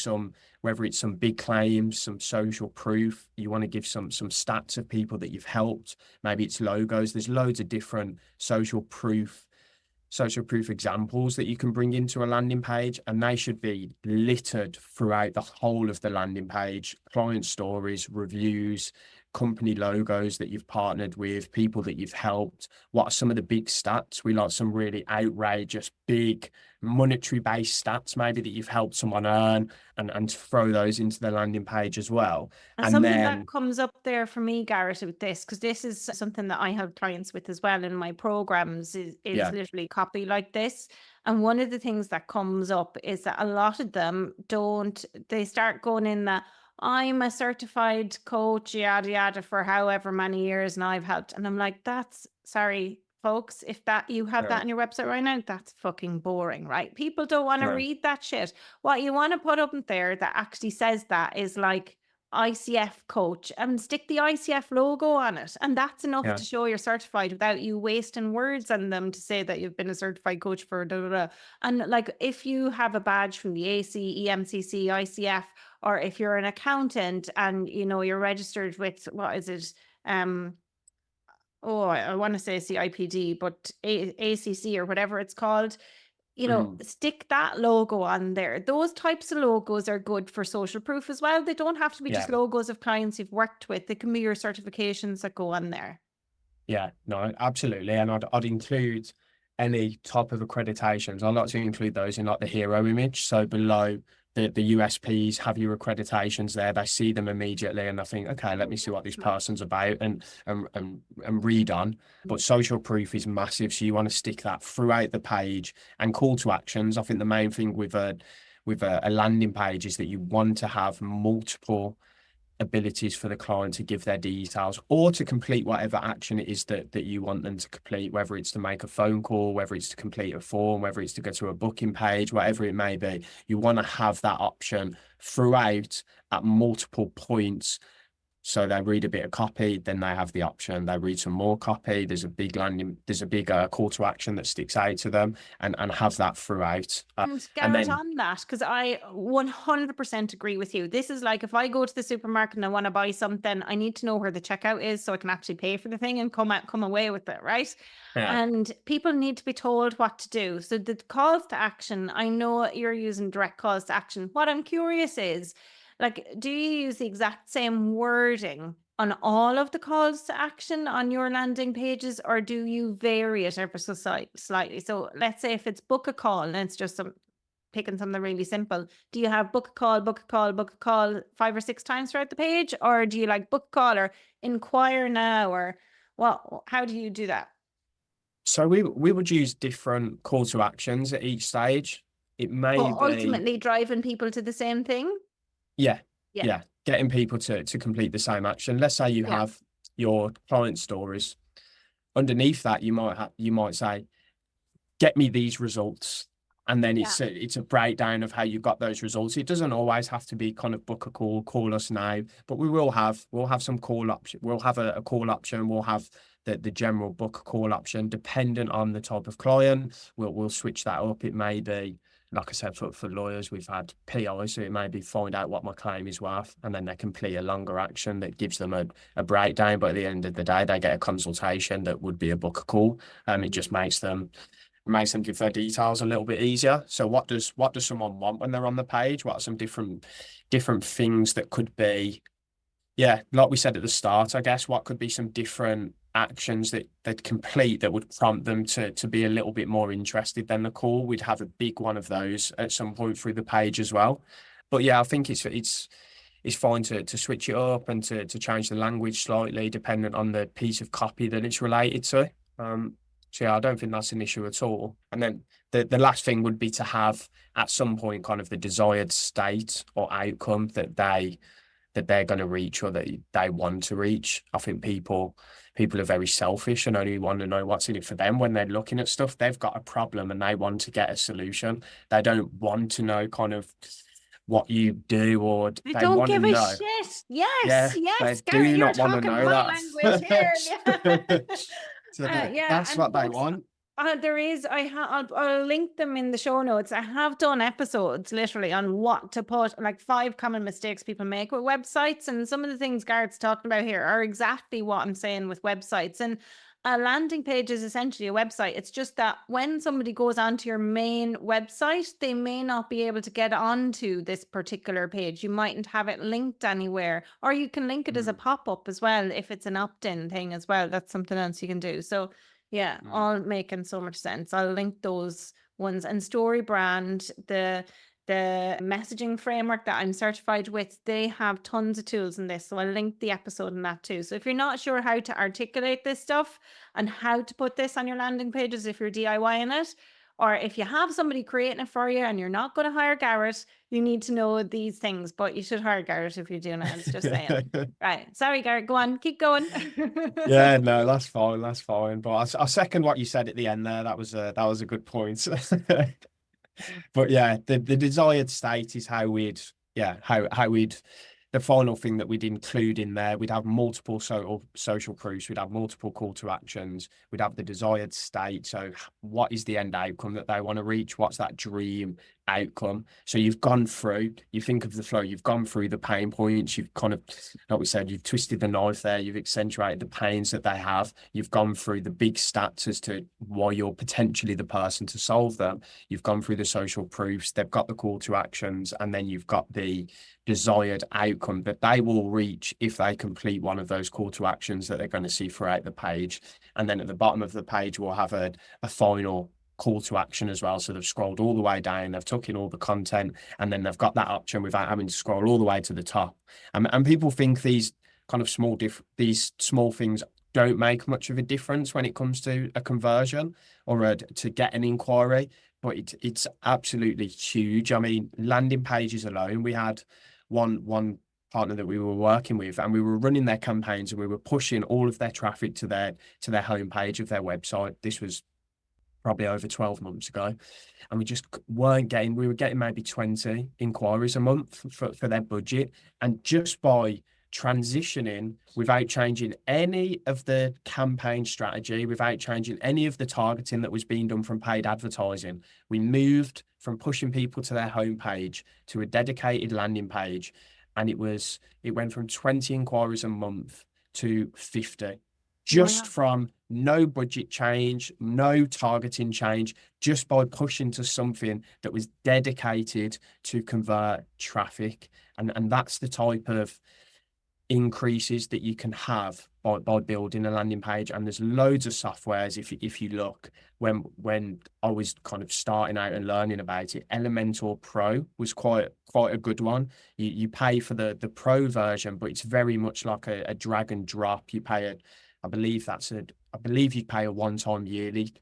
whether it's some big claims, some social proof. You want to give some stats of people that you've helped. Maybe it's logos. There's loads of different social proof examples that you can bring into a landing page, and they should be littered throughout the whole of the landing page. Client stories, reviews, company logos that you've partnered with, people that you've helped. What are some of the big stats? We like some really outrageous, big monetary based stats maybe that you've helped someone earn, and throw those into the landing page as well. And And something that then comes up there for me, Garrett, with this, because this is something that I have clients with as well in my programs, is yeah, literally copy like this. And one of the things that comes up is that a lot of them they start going in that I'm a certified coach, yada, yada, for however many years, and I've helped. And I'm like, sorry, folks, if that you have that no, on your website right now, that's fucking boring, right? People don't want to no, read that shit. What you want to put up there that actually says that is like ICF coach, and stick the ICF logo on it. And that's enough yeah, to show you're certified without you wasting words on them to say that you've been a certified coach for da, da, da. And like, if you have a badge from the AC, EMCC, ICF, or if you're an accountant and you're registered with, what is it? I want to say CIPD, but ACC or whatever it's called, mm, stick that logo on there. Those types of logos are good for social proof as well. They don't have to be yeah. just logos of clients you've worked with. They can be your certifications that go on there. Yeah, no, absolutely. And I'd include any type of accreditations. I like to include those in like the hero image. So below the USPs, have your accreditations there. They see them immediately and they think, okay, let me see what this person's about, and read on. But social proof is massive. So you want to stick that throughout the page, and call to actions. I think the main thing with a landing page is that you want to have multiple abilities for the client to give their details or to complete whatever action it is that you want them to complete, whether it's to make a phone call, whether it's to complete a form, whether it's to go to a booking page, whatever it may be. You want to have that option throughout at multiple points. So they read a bit of copy, then they have the option. They read some more copy. There's a big call to action that sticks out to them, and have that throughout. And And Garrett, then on that, because I 100% agree with you. This is like, if I go to the supermarket and I want to buy something, I need to know where the checkout is so I can actually pay for the thing and come away with it, right? yeah. And people need to be told what to do. So the calls to action, I know you're using direct calls to action. What I'm curious is, like, do you use the exact same wording on all of the calls to action on your landing pages, or do you vary it ever so slightly? So let's say if it's book a call and it's just picking something really simple, do you have book a call, book a call, book a call 5 or 6 times throughout the page? Or do you like book a call or inquire now, or how do you do that? So we would use different call to actions at each stage. It may But be, ultimately driving people to the same thing? yeah, Yeah. yeah, getting people to complete the same action. Let's say you Yeah. have your client stories. Underneath that, you might say, get me these results. And then Yeah. it's a breakdown of how you got those results. It doesn't always have to be kind of book a call us now, but we'll have some call option. We'll have a call option. We'll have the general book a call option, dependent on the type of client. We'll switch that up. It may be like I said, for lawyers, we've had PIs who maybe find out what my claim is worth, and then they complete a longer action that gives them a breakdown. But at the end of the day, they get a consultation that would be a book call. It just makes them give their details a little bit easier. So what does someone want when they're on the page? What are some different things that could be? Yeah, like we said at the start, I guess what could be some different actions that they'd complete that would prompt them to be a little bit more interested than the call. We'd have a big one of those at some point through the page as well. But yeah, I think it's fine to switch it up and to change the language slightly dependent on the piece of copy that it's related to. So yeah, I don't think that's an issue at all. And then the last thing would be to have at some point kind of the desired state or outcome that they're going to reach or that they want to reach. I think people are very selfish and only want to know what's in it for them when they're looking at stuff. They've got a problem and they want to get a solution. They don't want to know kind of what you do, or They they don't want to give a know. shit. Yeah, Yes, they yes, do Garrett, you're not want to talking know my that. language here. Yeah. So Yeah, that's and what they folks, want. there is, I'll link them in the show notes. I have done episodes literally on what to put, like 5 common mistakes people make with websites. And some of the things Garrett's talking about here are exactly what I'm saying with websites. And a landing page is essentially a website. It's just that when somebody goes onto your main website, they may not be able to get onto this particular page. You mightn't have it linked anywhere, or you can link it as a pop-up as well if it's an opt-in thing as well. That's something else you can do. So yeah, all making so much sense. I'll link those ones. And StoryBrand, the messaging framework that I'm certified with, they have tons of tools in this. So I'll link the episode in that too. So if you're not sure how to articulate this stuff and how to put this on your landing pages, if you're DIYing it, or if you have somebody creating it for you and you're not going to hire Garrett, you need to know these things, but you should hire Garrett if you're doing it. It's just saying. Right. Sorry, Garrett. Go on. Keep going. Yeah, no, that's fine. That's fine. But I second what you said at the end there. That was a good point. But yeah, the desired state is how we'd the final thing that we'd include in there. We'd have multiple social proofs. We'd have multiple call to actions. We'd have the desired state. So what is the end outcome that they want to reach? What's that dream outcome? So you've gone through, you think of the flow, you've gone through the pain points, you've kind of, like we said, you've twisted the knife there, you've accentuated the pains that they have, you've gone through the big stats as to why you're potentially the person to solve them, you've gone through the social proofs, they've got the call to actions, and then you've got the desired outcome that they will reach if they complete one of those call to actions that they're going to see throughout the page. And then at the bottom of the page, we'll have a final call to action as well. So they've scrolled all the way down, they've took in all the content, and then they've got that option without having to scroll all the way to the top. And people think these kind of these small things don't make much of a difference when it comes to a conversion or to get an inquiry, but it's absolutely huge. I mean, landing pages alone, we had one partner that we were working with, and we were running their campaigns and we were pushing all of their traffic to their homepage of their website. This was probably over 12 months ago, and we just weren't getting, we were getting maybe 20 inquiries a month for their budget. And just by transitioning without changing any of the campaign strategy, without changing any of the targeting that was being done from paid advertising, we moved from pushing people to their homepage to a dedicated landing page. And it went from 20 inquiries a month to 50, just from no budget change, no targeting change, just by pushing to something that was dedicated to convert traffic. And that's the type of increases that you can have by building a landing page. And there's loads of softwares. If you look, when I was kind of starting out and learning about it, Elementor Pro was quite a good one. You pay for the pro version, but it's very much like a drag and drop. You pay I believe you pay a one-time yearly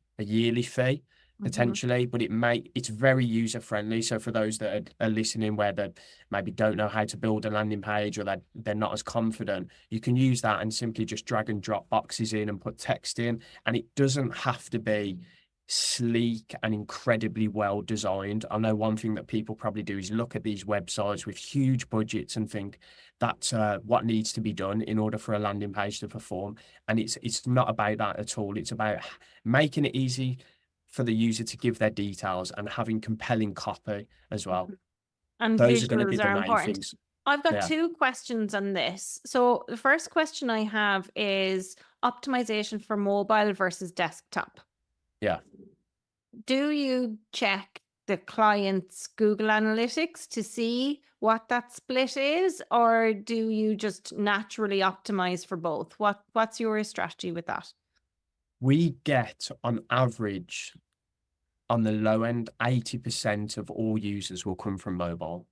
fee potentially, but it's very user friendly. So for those that are listening where they maybe don't know how to build a landing page, or they're not as confident, you can use that and simply just drag and drop boxes in and put text in, and it doesn't have to be sleek and incredibly well designed. I know one thing that people probably do is look at these websites with huge budgets and think that's what needs to be done in order for a landing page to perform, and it's not about that at all. It's about making it easy for the user to give their details and having compelling copy as well. And Those are going to be visuals the are main important. things. I've got Yeah. 2 questions on this. So the first question I have is optimization for mobile versus desktop. Yeah. Do you check the client's Google Analytics to see what that split is, or do you just naturally optimize for both? What's your strategy with that? We get on average on the low end, 80% of all users will come from mobile.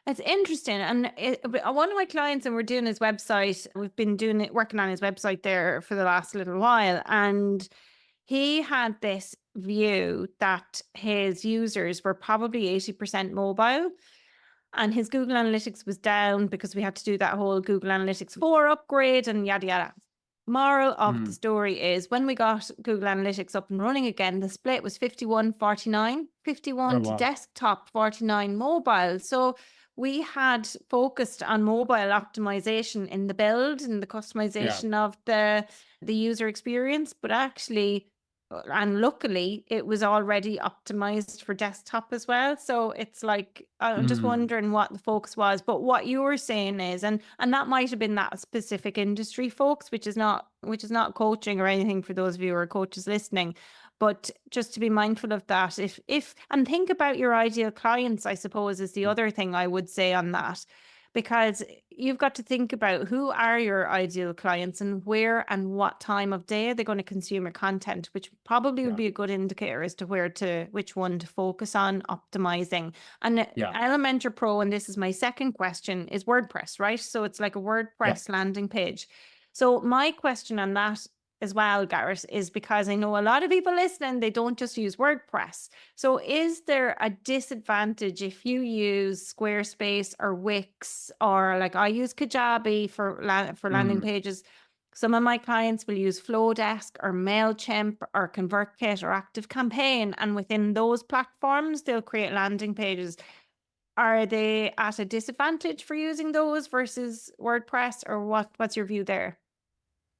It's interesting. And one of my clients, and we're doing his website, we've been doing it, working on his website there for the last little while. And he had this view that his users were probably 80% mobile, and his Google Analytics was down because we had to do that whole Google Analytics 4 upgrade and yada yada. Moral of the story is when we got Google Analytics up and running again, the split was 51-49, 51 to desktop, 49 mobile. So we had focused on mobile optimization in the build and the customization of the user experience, but actually, and luckily, it was already optimized for desktop as well. So it's like, I'm just wondering what the focus was. But what you were saying is, and that might have been that specific industry, folks, which is not coaching or anything for those of you who are coaches listening. But just to be mindful of that, if and think about your ideal clients, I suppose, is the other thing I would say on that. Because you've got to think about who are your ideal clients and where and what time of day they're going to consume your content, which probably would be a good indicator as to which one to focus on optimizing. And Elementor Pro, and this is my second question, is WordPress, right? So it's like a WordPress landing page. So my question on that as well, Garrett, is because I know a lot of people listening, they don't just use WordPress. So is there a disadvantage if you use Squarespace or Wix, or like I use Kajabi for landing pages? Some of my clients will use Flowdesk or MailChimp or ConvertKit or ActiveCampaign, and within those platforms, they'll create landing pages. Are they at a disadvantage for using those versus WordPress, or what's your view there?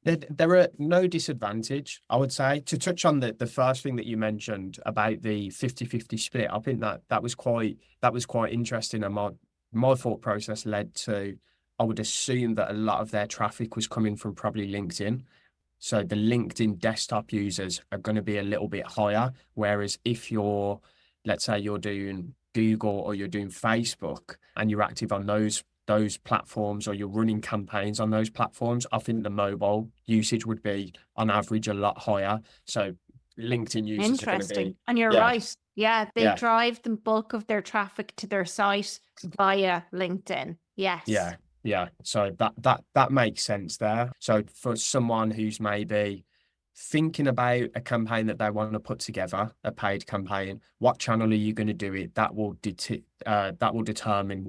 There are no disadvantage, I would say. To touch on the first thing that you mentioned about the 50-50 split, I think that was quite interesting, and my thought process led to, I would assume that a lot of their traffic was coming from probably LinkedIn. So the LinkedIn desktop users are going to be a little bit higher, whereas if let's say you're doing Google or you're doing Facebook and you're active on those platforms, or you're running campaigns on those platforms, I think the mobile usage would be on average a lot higher. So LinkedIn users are going to be, and you're right. Yeah, they drive the bulk of their traffic to their site via LinkedIn. Yes. Yeah. So that makes sense there. So for someone who's maybe thinking about a campaign that they want to put together, a paid campaign, what channel are you going to do it? That will determine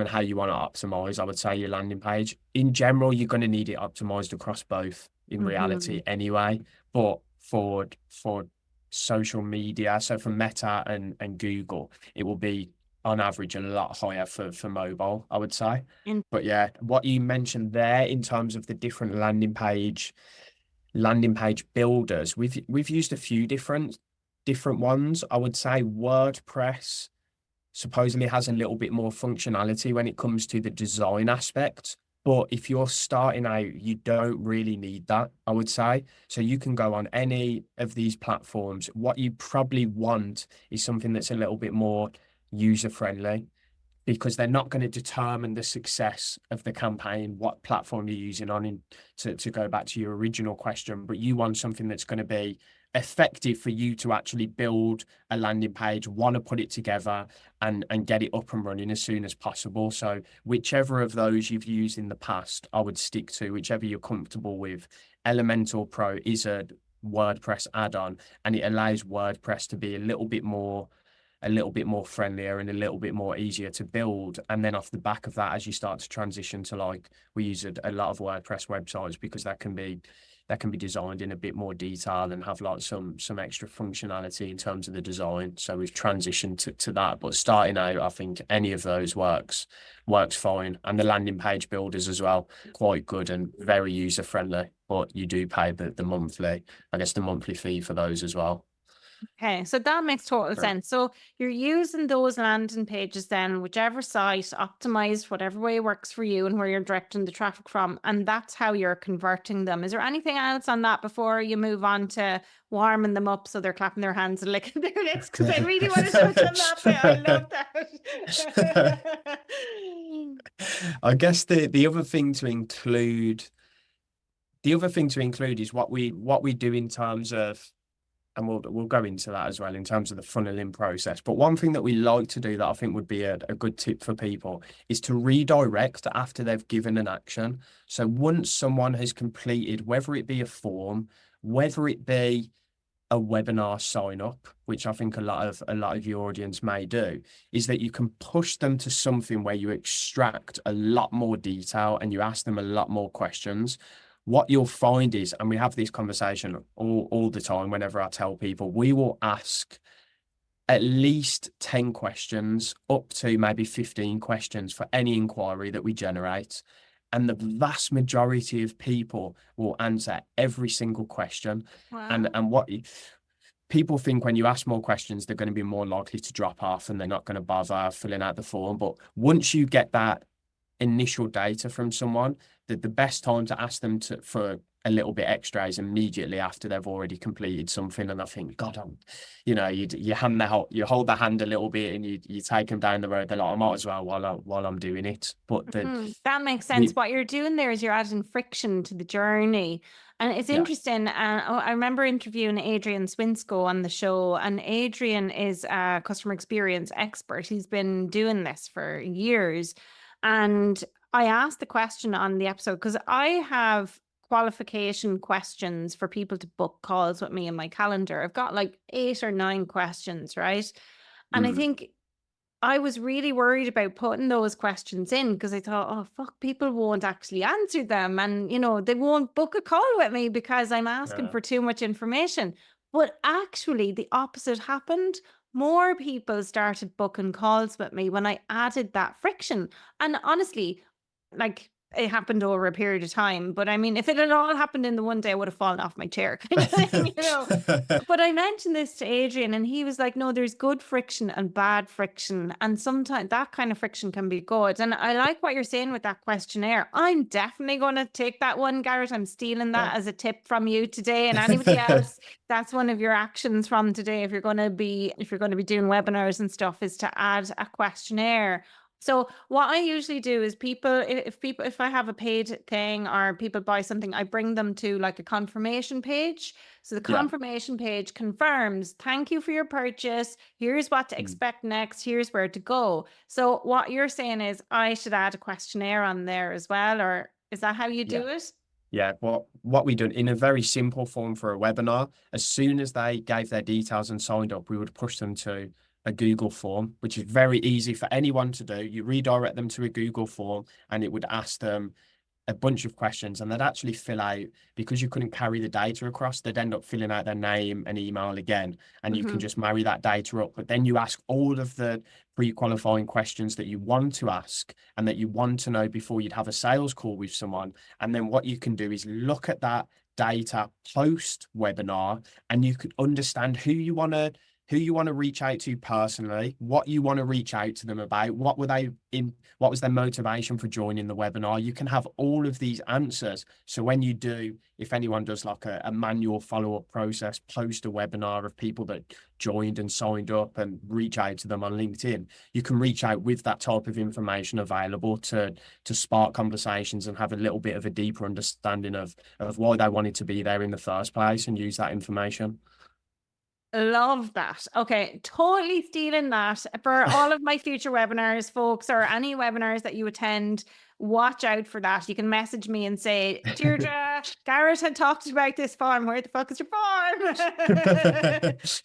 how you want to optimize, I would say, your landing page. In general, you're going to need it optimized across both in reality anyway. But for social media, so for Meta and Google, it will be on average a lot higher for mobile, I would say. But yeah, what you mentioned there in terms of the different landing page builders, we've used a few different ones. I would say WordPress supposedly has a little bit more functionality when it comes to the design aspect. But if you're starting out, you don't really need that, I would say. So you can go on any of these platforms. What you probably want is something that's a little bit more user-friendly, because they're not going to determine the success of the campaign, what platform you're using on, to go back to your original question. But you want something that's going to be effective for you to actually build a landing page, want to put it together and get it up and running as soon as possible. So whichever of those you've used in the past, I would stick to, whichever you're comfortable with. Elementor Pro is a WordPress add-on, and it allows WordPress to be a little bit more a little bit more friendlier and a little bit more easier to build. And then off the back of that, as you start to transition to, like, we use a lot of WordPress websites because that can be designed in a bit more detail and have like some extra functionality in terms of the design. So we've transitioned to that. But starting out, I think any of those works fine. And the landing page builders as well, quite good and very user friendly. But you do pay the monthly fee for those as well. Okay, so that makes total sense. So you're using those landing pages then, whichever site, optimized, whatever way works for you and where you're directing the traffic from, and that's how you're converting them. Is there anything else on that before you move on to warming them up so they're clapping their hands and licking their lips? Because I really want to touch on that bit. I love that. I guess the other thing to include is what we do in terms of, and we'll go into that as well in terms of the funneling process. But one thing that we like to do that I think would be a good tip for people is to redirect after they've given an action. So once someone has completed, whether it be a form, whether it be a webinar sign up, which I think a lot of your audience may do, is that you can push them to something where you extract a lot more detail and you ask them a lot more questions. What you'll find is, and we have this conversation all the time whenever I tell people, we will ask at least 10 questions, up to maybe 15 questions for any inquiry that we generate. And the vast majority of people will answer every single question. Wow. And what people think, when you ask more questions, they're going to be more likely to drop off and they're not going to bother filling out the form. But once you get that initial data from someone, that the best time to ask them for a little bit extra is immediately after they've already completed something. And I think, God, you hold their hand a little bit and you take them down the road. They're like, I might as well while I'm doing it. But that makes sense. What you're doing there is you're adding friction to the journey. And it's interesting. I remember interviewing Adrian Swinsko on the show, and Adrian is a customer experience expert. He's been doing this for years. And I asked the question on the episode because I have qualification questions for people to book calls with me in my calendar. I've got like 8 or 9 questions, right? And I think I was really worried about putting those questions in because I thought, oh, fuck, people won't actually answer them. And, they won't book a call with me because I'm asking for too much information. But actually, the opposite happened. More people started booking calls with me when I added that friction. And honestly, like, it happened over a period of time. But I mean, if it had all happened in the one day, I would have fallen off my chair, kind of thing, But I mentioned this to Adrian and he was like, no, there's good friction and bad friction. And sometimes that kind of friction can be good. And I like what you're saying with that questionnaire. I'm definitely going to take that one, Garrett. I'm stealing that as a tip from you today. And anybody else, that's one of your actions from today. If you're going to be doing webinars and stuff, is to add a questionnaire. So what I usually do is if I have a paid thing or people buy something, I bring them to like a confirmation page. So the confirmation page confirms, thank you for your purchase. Here's what to expect next. Here's where to go. So what you're saying is I should add a questionnaire on there as well, or is that how you do it? Yeah, what we done in a very simple form for a webinar, as soon as they gave their details and signed up, we would push them to a Google form, which is very easy for anyone to do. You redirect them to a Google form and it would ask them a bunch of questions, and they'd actually fill out, because you couldn't carry the data across, they'd end up filling out their name and email again, and you can just marry that data up. But then you ask all of the pre-qualifying questions that you want to ask and that you want to know before you'd have a sales call with someone. And then what you can do is look at that data post webinar, and you could understand who you want to reach out to personally, what you want to reach out to them about, what was their motivation for joining the webinar. You can have all of these answers. So when you do, if anyone does like a manual follow-up process post a webinar of people that joined and signed up and reach out to them on LinkedIn, you can reach out with that type of information available to spark conversations and have a little bit of a deeper understanding of why they wanted to be there in the first place and use that information. Love that. Okay, totally stealing that for all of my future webinars, folks, or any webinars that you attend. watch out for that. You can message me and say, Deirdre, Garrett had talked about this farm. Where the fuck is your farm? Because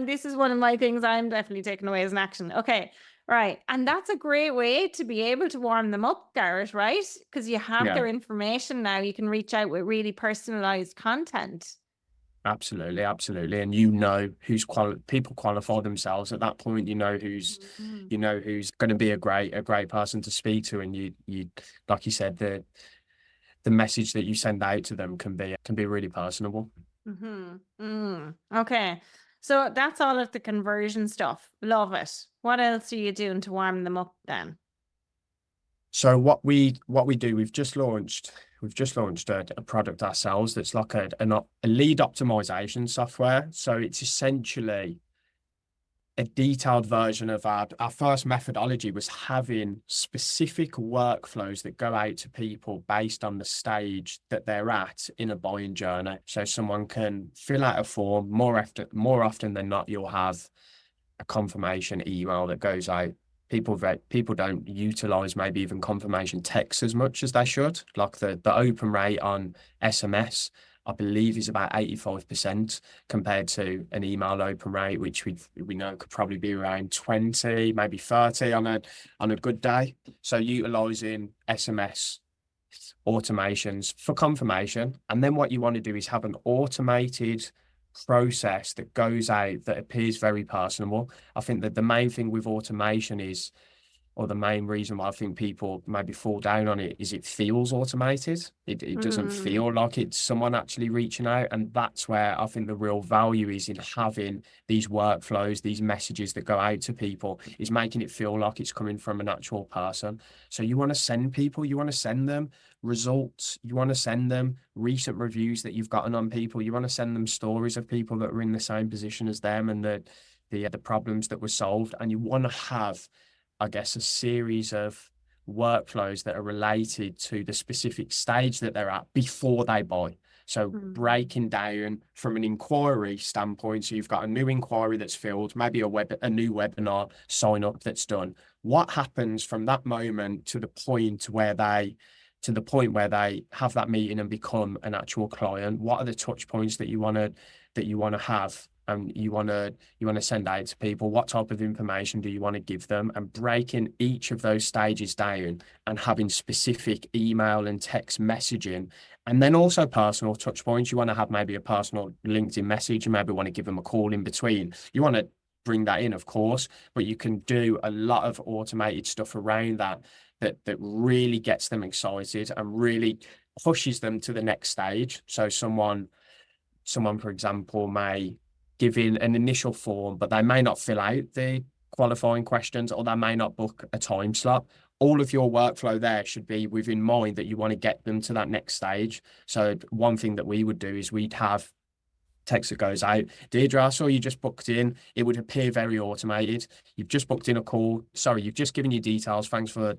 this is one of my things I'm definitely taking away as an action. Okay. Right. And that's a great way to be able to warm them up, Garrett, right? Because you have Yeah. their information now. You can reach out with really personalized content. Absolutely, absolutely. And you know who's people qualify themselves at that point. You know who's going to be a great person to speak to, and you like you said, the message that you send out to them can be really personable. Okay. So that's all of the conversion stuff. Love it. What else are you doing to warm them up then? So what we do, we've just launched a product ourselves that's like a lead optimization software. So it's essentially a detailed version of our first methodology was having specific workflows that go out to people based on the stage that they're at in a buying journey. So someone can fill out a form. More often than not, you'll have a confirmation email that goes out. People don't utilize maybe even confirmation texts as much as they should. Like the open rate on SMS, I believe, is about 85% compared to an email open rate, which we know could probably be around 20, maybe 30 on a good day. So utilizing SMS automations for confirmation, and then what you want to do is have an automated process that goes out that appears very personable. I think that the main thing with automation is, or the main reason why I think people maybe fall down on it, is it feels automated. It doesn't feel like it's someone actually reaching out. And that's where I think the real value is in having these workflows, these messages that go out to people, is making it feel like it's coming from an actual person. So you want to send them results, you want to send them recent reviews that you've gotten on people, you want to send them stories of people that were in the same position as them and the problems that were solved. And you want to have, I guess, a series of workflows that are related to the specific stage that they're at before they buy. So breaking down from an inquiry standpoint, so you've got a new inquiry that's filled, maybe a new webinar sign up that's done. What happens from that moment to the point where they have that meeting and become an actual client? What are the touch points that you want to have? And you want to send out to people? What type of information do you want to give them? And breaking each of those stages down and having specific email and text messaging, and then also personal touch points. You want to have maybe a personal LinkedIn message. You maybe want to give them a call in between. You want to bring that in, of course, but you can do a lot of automated stuff around that really gets them excited and really pushes them to the next stage. So someone, for example, may give in an initial form, but they may not fill out the qualifying questions, or they may not book a time slot. All of your workflow there should be within mind that you want to get them to that next stage. So one thing that we would do is we'd have text that goes out, Deirdre, I saw you just booked in. It would appear very automated. You've just booked in a call. Sorry, you've just given your details. Thanks for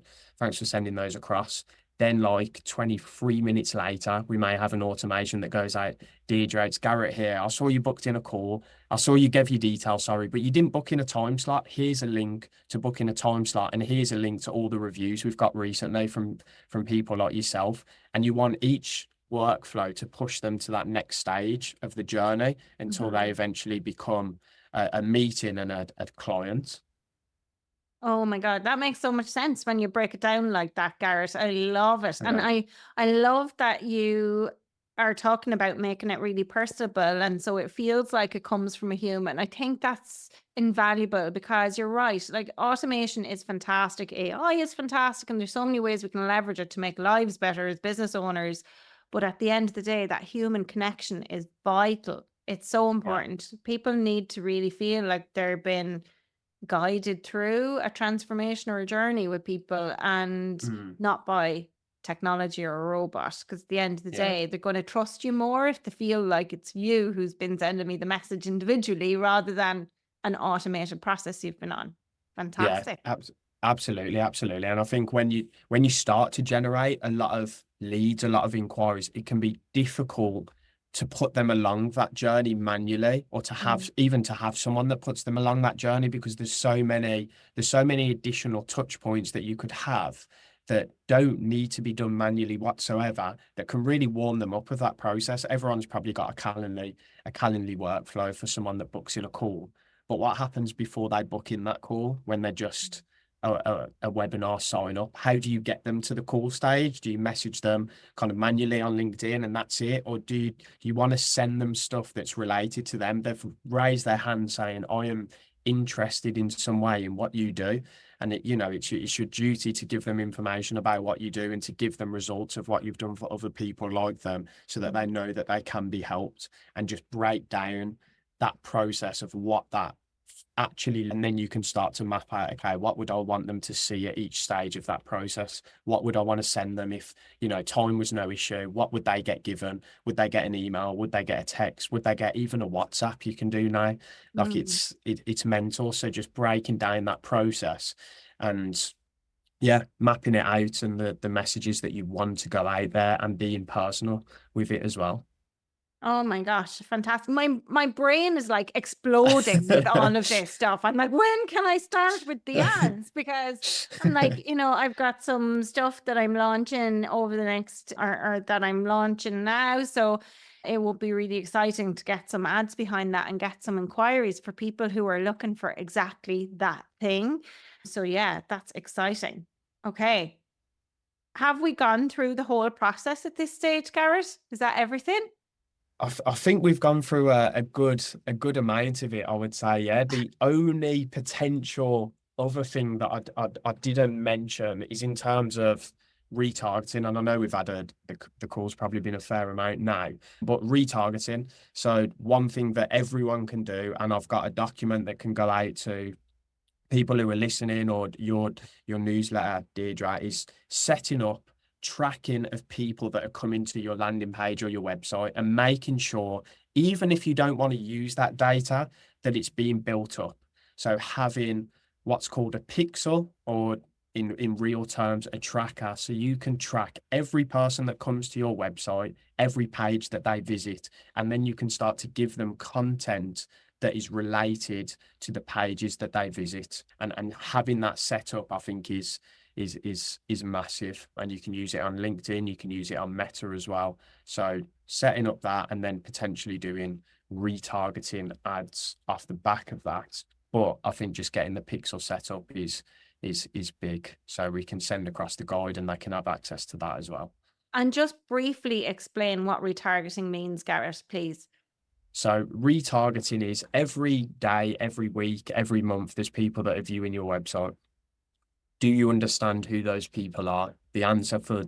sending those across. Then like 23 minutes later, we may have an automation that goes out, Deirdre, it's Garrett here. I saw you booked in a call. I saw you gave your details, sorry, but you didn't book in a time slot. Here's a link to book in a time slot. And here's a link to all the reviews we've got recently from people like yourself. And you want each workflow to push them to that next stage of the journey until they eventually become a meeting and a client. Oh my God, that makes so much sense when you break it down like that, Garrett. I love it. And Yeah. I love that you are talking about making it really personable. And so it feels like it comes from a human. I think that's invaluable, because you're right. Like, automation is fantastic. AI is fantastic. And there's so many ways we can leverage it to make lives better as business owners. But at the end of the day, that human connection is vital. It's so important. People need to really feel like they're being guided through a transformation or a journey with people, and not by technology or a robot. Because at the end of the day, they're going to trust you more if they feel like it's you who's been sending me the message individually, rather than an automated process you've been on. Fantastic. Absolutely. And I think when you start to generate a lot of leads, a lot of inquiries, it can be difficult to put them along that journey manually, or to have someone that puts them along that journey, because there's so many additional touch points that you could have that don't need to be done manually whatsoever, that can really warm them up with that process. Everyone's probably got a Calendly workflow for someone that books in a call. But what happens before they book in that call, when they're just a webinar sign up? How do you get them to the call stage? Do you message them kind of manually on LinkedIn and that's it? Or do you want to send them stuff that's related to them? They've raised their hand saying, I am interested in some way in what you do. And it's your duty to give them information about what you do and to give them results of what you've done for other people like them, so that they know that they can be helped, and just break down that process of what that actually, and then you can start to map out, okay, what would I want them to see at each stage of that process? What would I want to send them if, time was no issue? What would they get given? Would they get an email? Would they get a text? Would they get even a WhatsApp you can do now? Like it's mental. So just breaking down that process and mapping it out, and the messages that you want to go out there, and being personal with it as well. Oh my gosh, fantastic. My brain is like exploding with all of this stuff. I'm like, when can I start with the ads? Because I'm like, I've got some stuff that I'm launching over the next, or that I'm launching now. So it will be really exciting to get some ads behind that and get some inquiries for people who are looking for exactly that thing. So yeah, that's exciting. Okay. Have we gone through the whole process at this stage, Garrett? Is that everything? I think we've gone through a good amount of it, I would say. Yeah. The only potential other thing that I didn't mention is in terms of retargeting. And I know we've had the call's probably been a fair amount now, but retargeting. So one thing that everyone can do, and I've got a document that can go out to people who are listening, or your newsletter, Deirdre, is setting up tracking of people that are coming to your landing page or your website, and making sure, even if you don't want to use that data, that it's being built up. So having what's called a pixel, or in real terms, a tracker, so you can track every person that comes to your website, every page that they visit, and then you can start to give them content that is related to the pages that they visit. And having that set up, I think, is massive. And you can use it on LinkedIn, you can use it on Meta as well. So setting up that, and then potentially doing retargeting ads off the back of that. But I think just getting the pixel set up is big. So we can send across the guide, and they can have access to that as well. And just briefly explain what retargeting means, Garrett, please. So retargeting is every day, every week, every month, there's people that are viewing your website. Do you understand who those people are? The answer for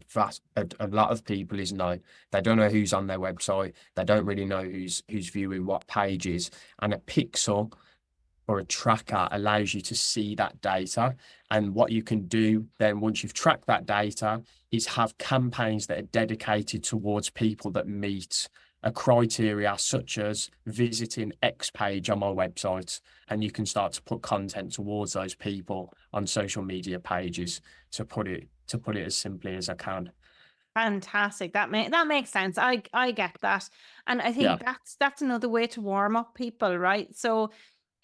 a lot of people is no. They don't know who's on their website. They don't really know who's viewing what pages. And a pixel or a tracker allows you to see that data. And what you can do then, once you've tracked that data, is have campaigns that are dedicated towards people that meet a criteria, such as visiting X page on my website, and you can start to put content towards those people on social media pages, to put it as simply as I can. Fantastic. That makes sense. I get that. And I think that's another way to warm up people, right? So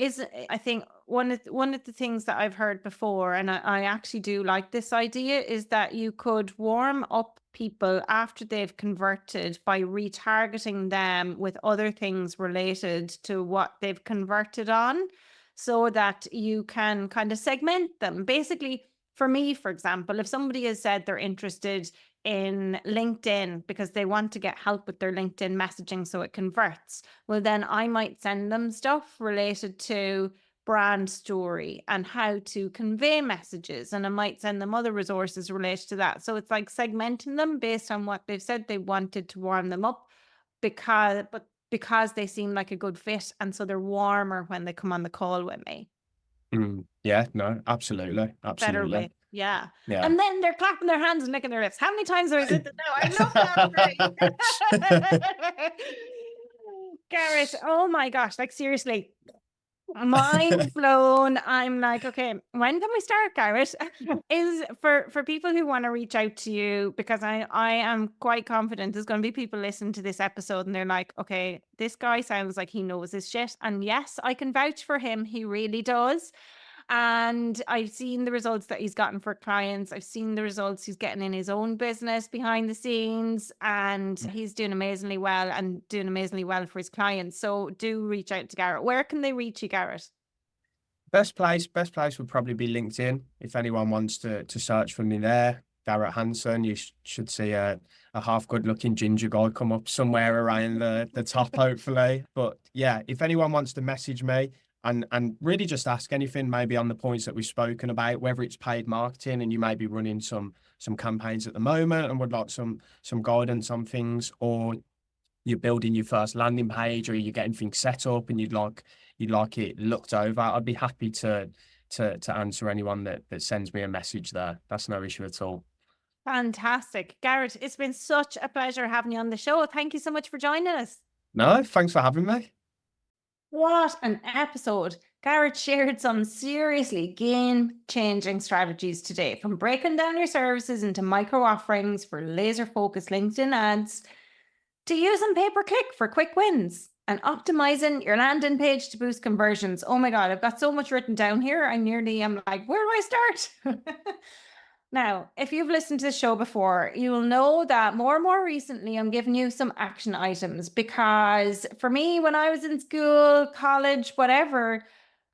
I think one of the things that I've heard before, and I actually do like this idea, is that you could warm up people after they've converted by retargeting them with other things related to what they've converted on, so that you can kind of segment them. Basically, for me, for example, if somebody has said they're interested in LinkedIn because they want to get help with their LinkedIn messaging so it converts, well, then I might send them stuff related to brand story and how to convey messages, and I might send them other resources related to that. So it's like segmenting them based on what they've said they wanted to warm them up, because they seem like a good fit, and so they're warmer when they come on the call with me. Yeah, no, absolutely. Better way. Yeah. Yeah. And then they're clapping their hands and licking their lips. How many times have I said that now? I love that. Garrett, oh my gosh, like seriously, mind blown. I'm like, okay, when can we start, Garrett? Is for people who want to reach out to you, because I am quite confident there's going to be people listening to this episode and they're like, okay, this guy sounds like he knows his shit. And yes, I can vouch for him. He really does. And I've seen the results that he's gotten for clients. I've seen the results he's getting in his own business behind the scenes, and he's doing amazingly well for his clients. So do reach out to Garrett. Where can they reach you, Garrett? Best place would probably be LinkedIn. If anyone wants to search for me there, Garrett Hansen, you should see a half good looking ginger guy come up somewhere around the top, hopefully. But yeah, if anyone wants to message me and really just ask anything, maybe on the points that we've spoken about, whether it's paid marketing and you may be running some campaigns at the moment and would like some guidance on things, or you're building your first landing page, or you're getting things set up and you'd like it looked over, I'd be happy to answer anyone that sends me a message there. That's no issue at all. Fantastic. Garrett, it's been such a pleasure having you on the show. Thank you so much for joining us. No, thanks for having me. What an episode. Garrett shared some seriously game-changing strategies today, from breaking down your services into micro offerings for laser-focused LinkedIn ads, to using pay-per-click for quick wins, and optimizing your landing page to boost conversions. Oh my God, I've got so much written down here. I'm like, where do I start? Now, if you've listened to the show before, you will know that more and more recently, I'm giving you some action items, because for me, when I was in school, college, whatever,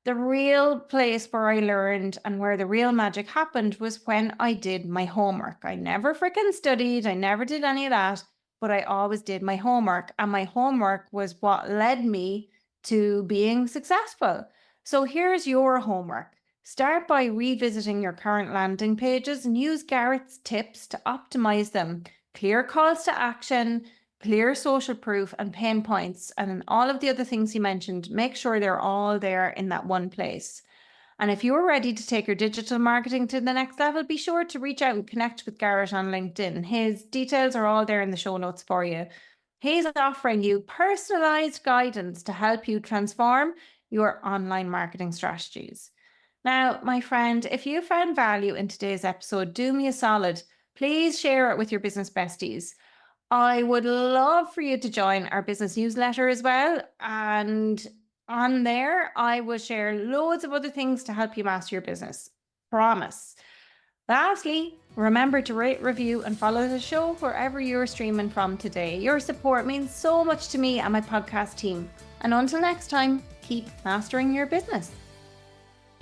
the real place where I learned and where the real magic happened was when I did my homework. I never freaking studied. I never did any of that, but I always did my homework, and my homework was what led me to being successful. So here's your homework. Start by revisiting your current landing pages and use Garrett's tips to optimize them. Clear calls to action, clear social proof, and pain points, and all of the other things he mentioned. Make sure they're all there in that one place. And if you're ready to take your digital marketing to the next level, be sure to reach out and connect with Garrett on LinkedIn. His details are all there in the show notes for you. He's offering you personalized guidance to help you transform your online marketing strategies. Now, my friend, if you found value in today's episode, do me a solid. Please share it with your business besties. I would love for you to join our business newsletter as well. And on there, I will share loads of other things to help you master your business. Promise. Lastly, remember to rate, review, and follow the show wherever you're streaming from today. Your support means so much to me and my podcast team. And until next time, keep mastering your business.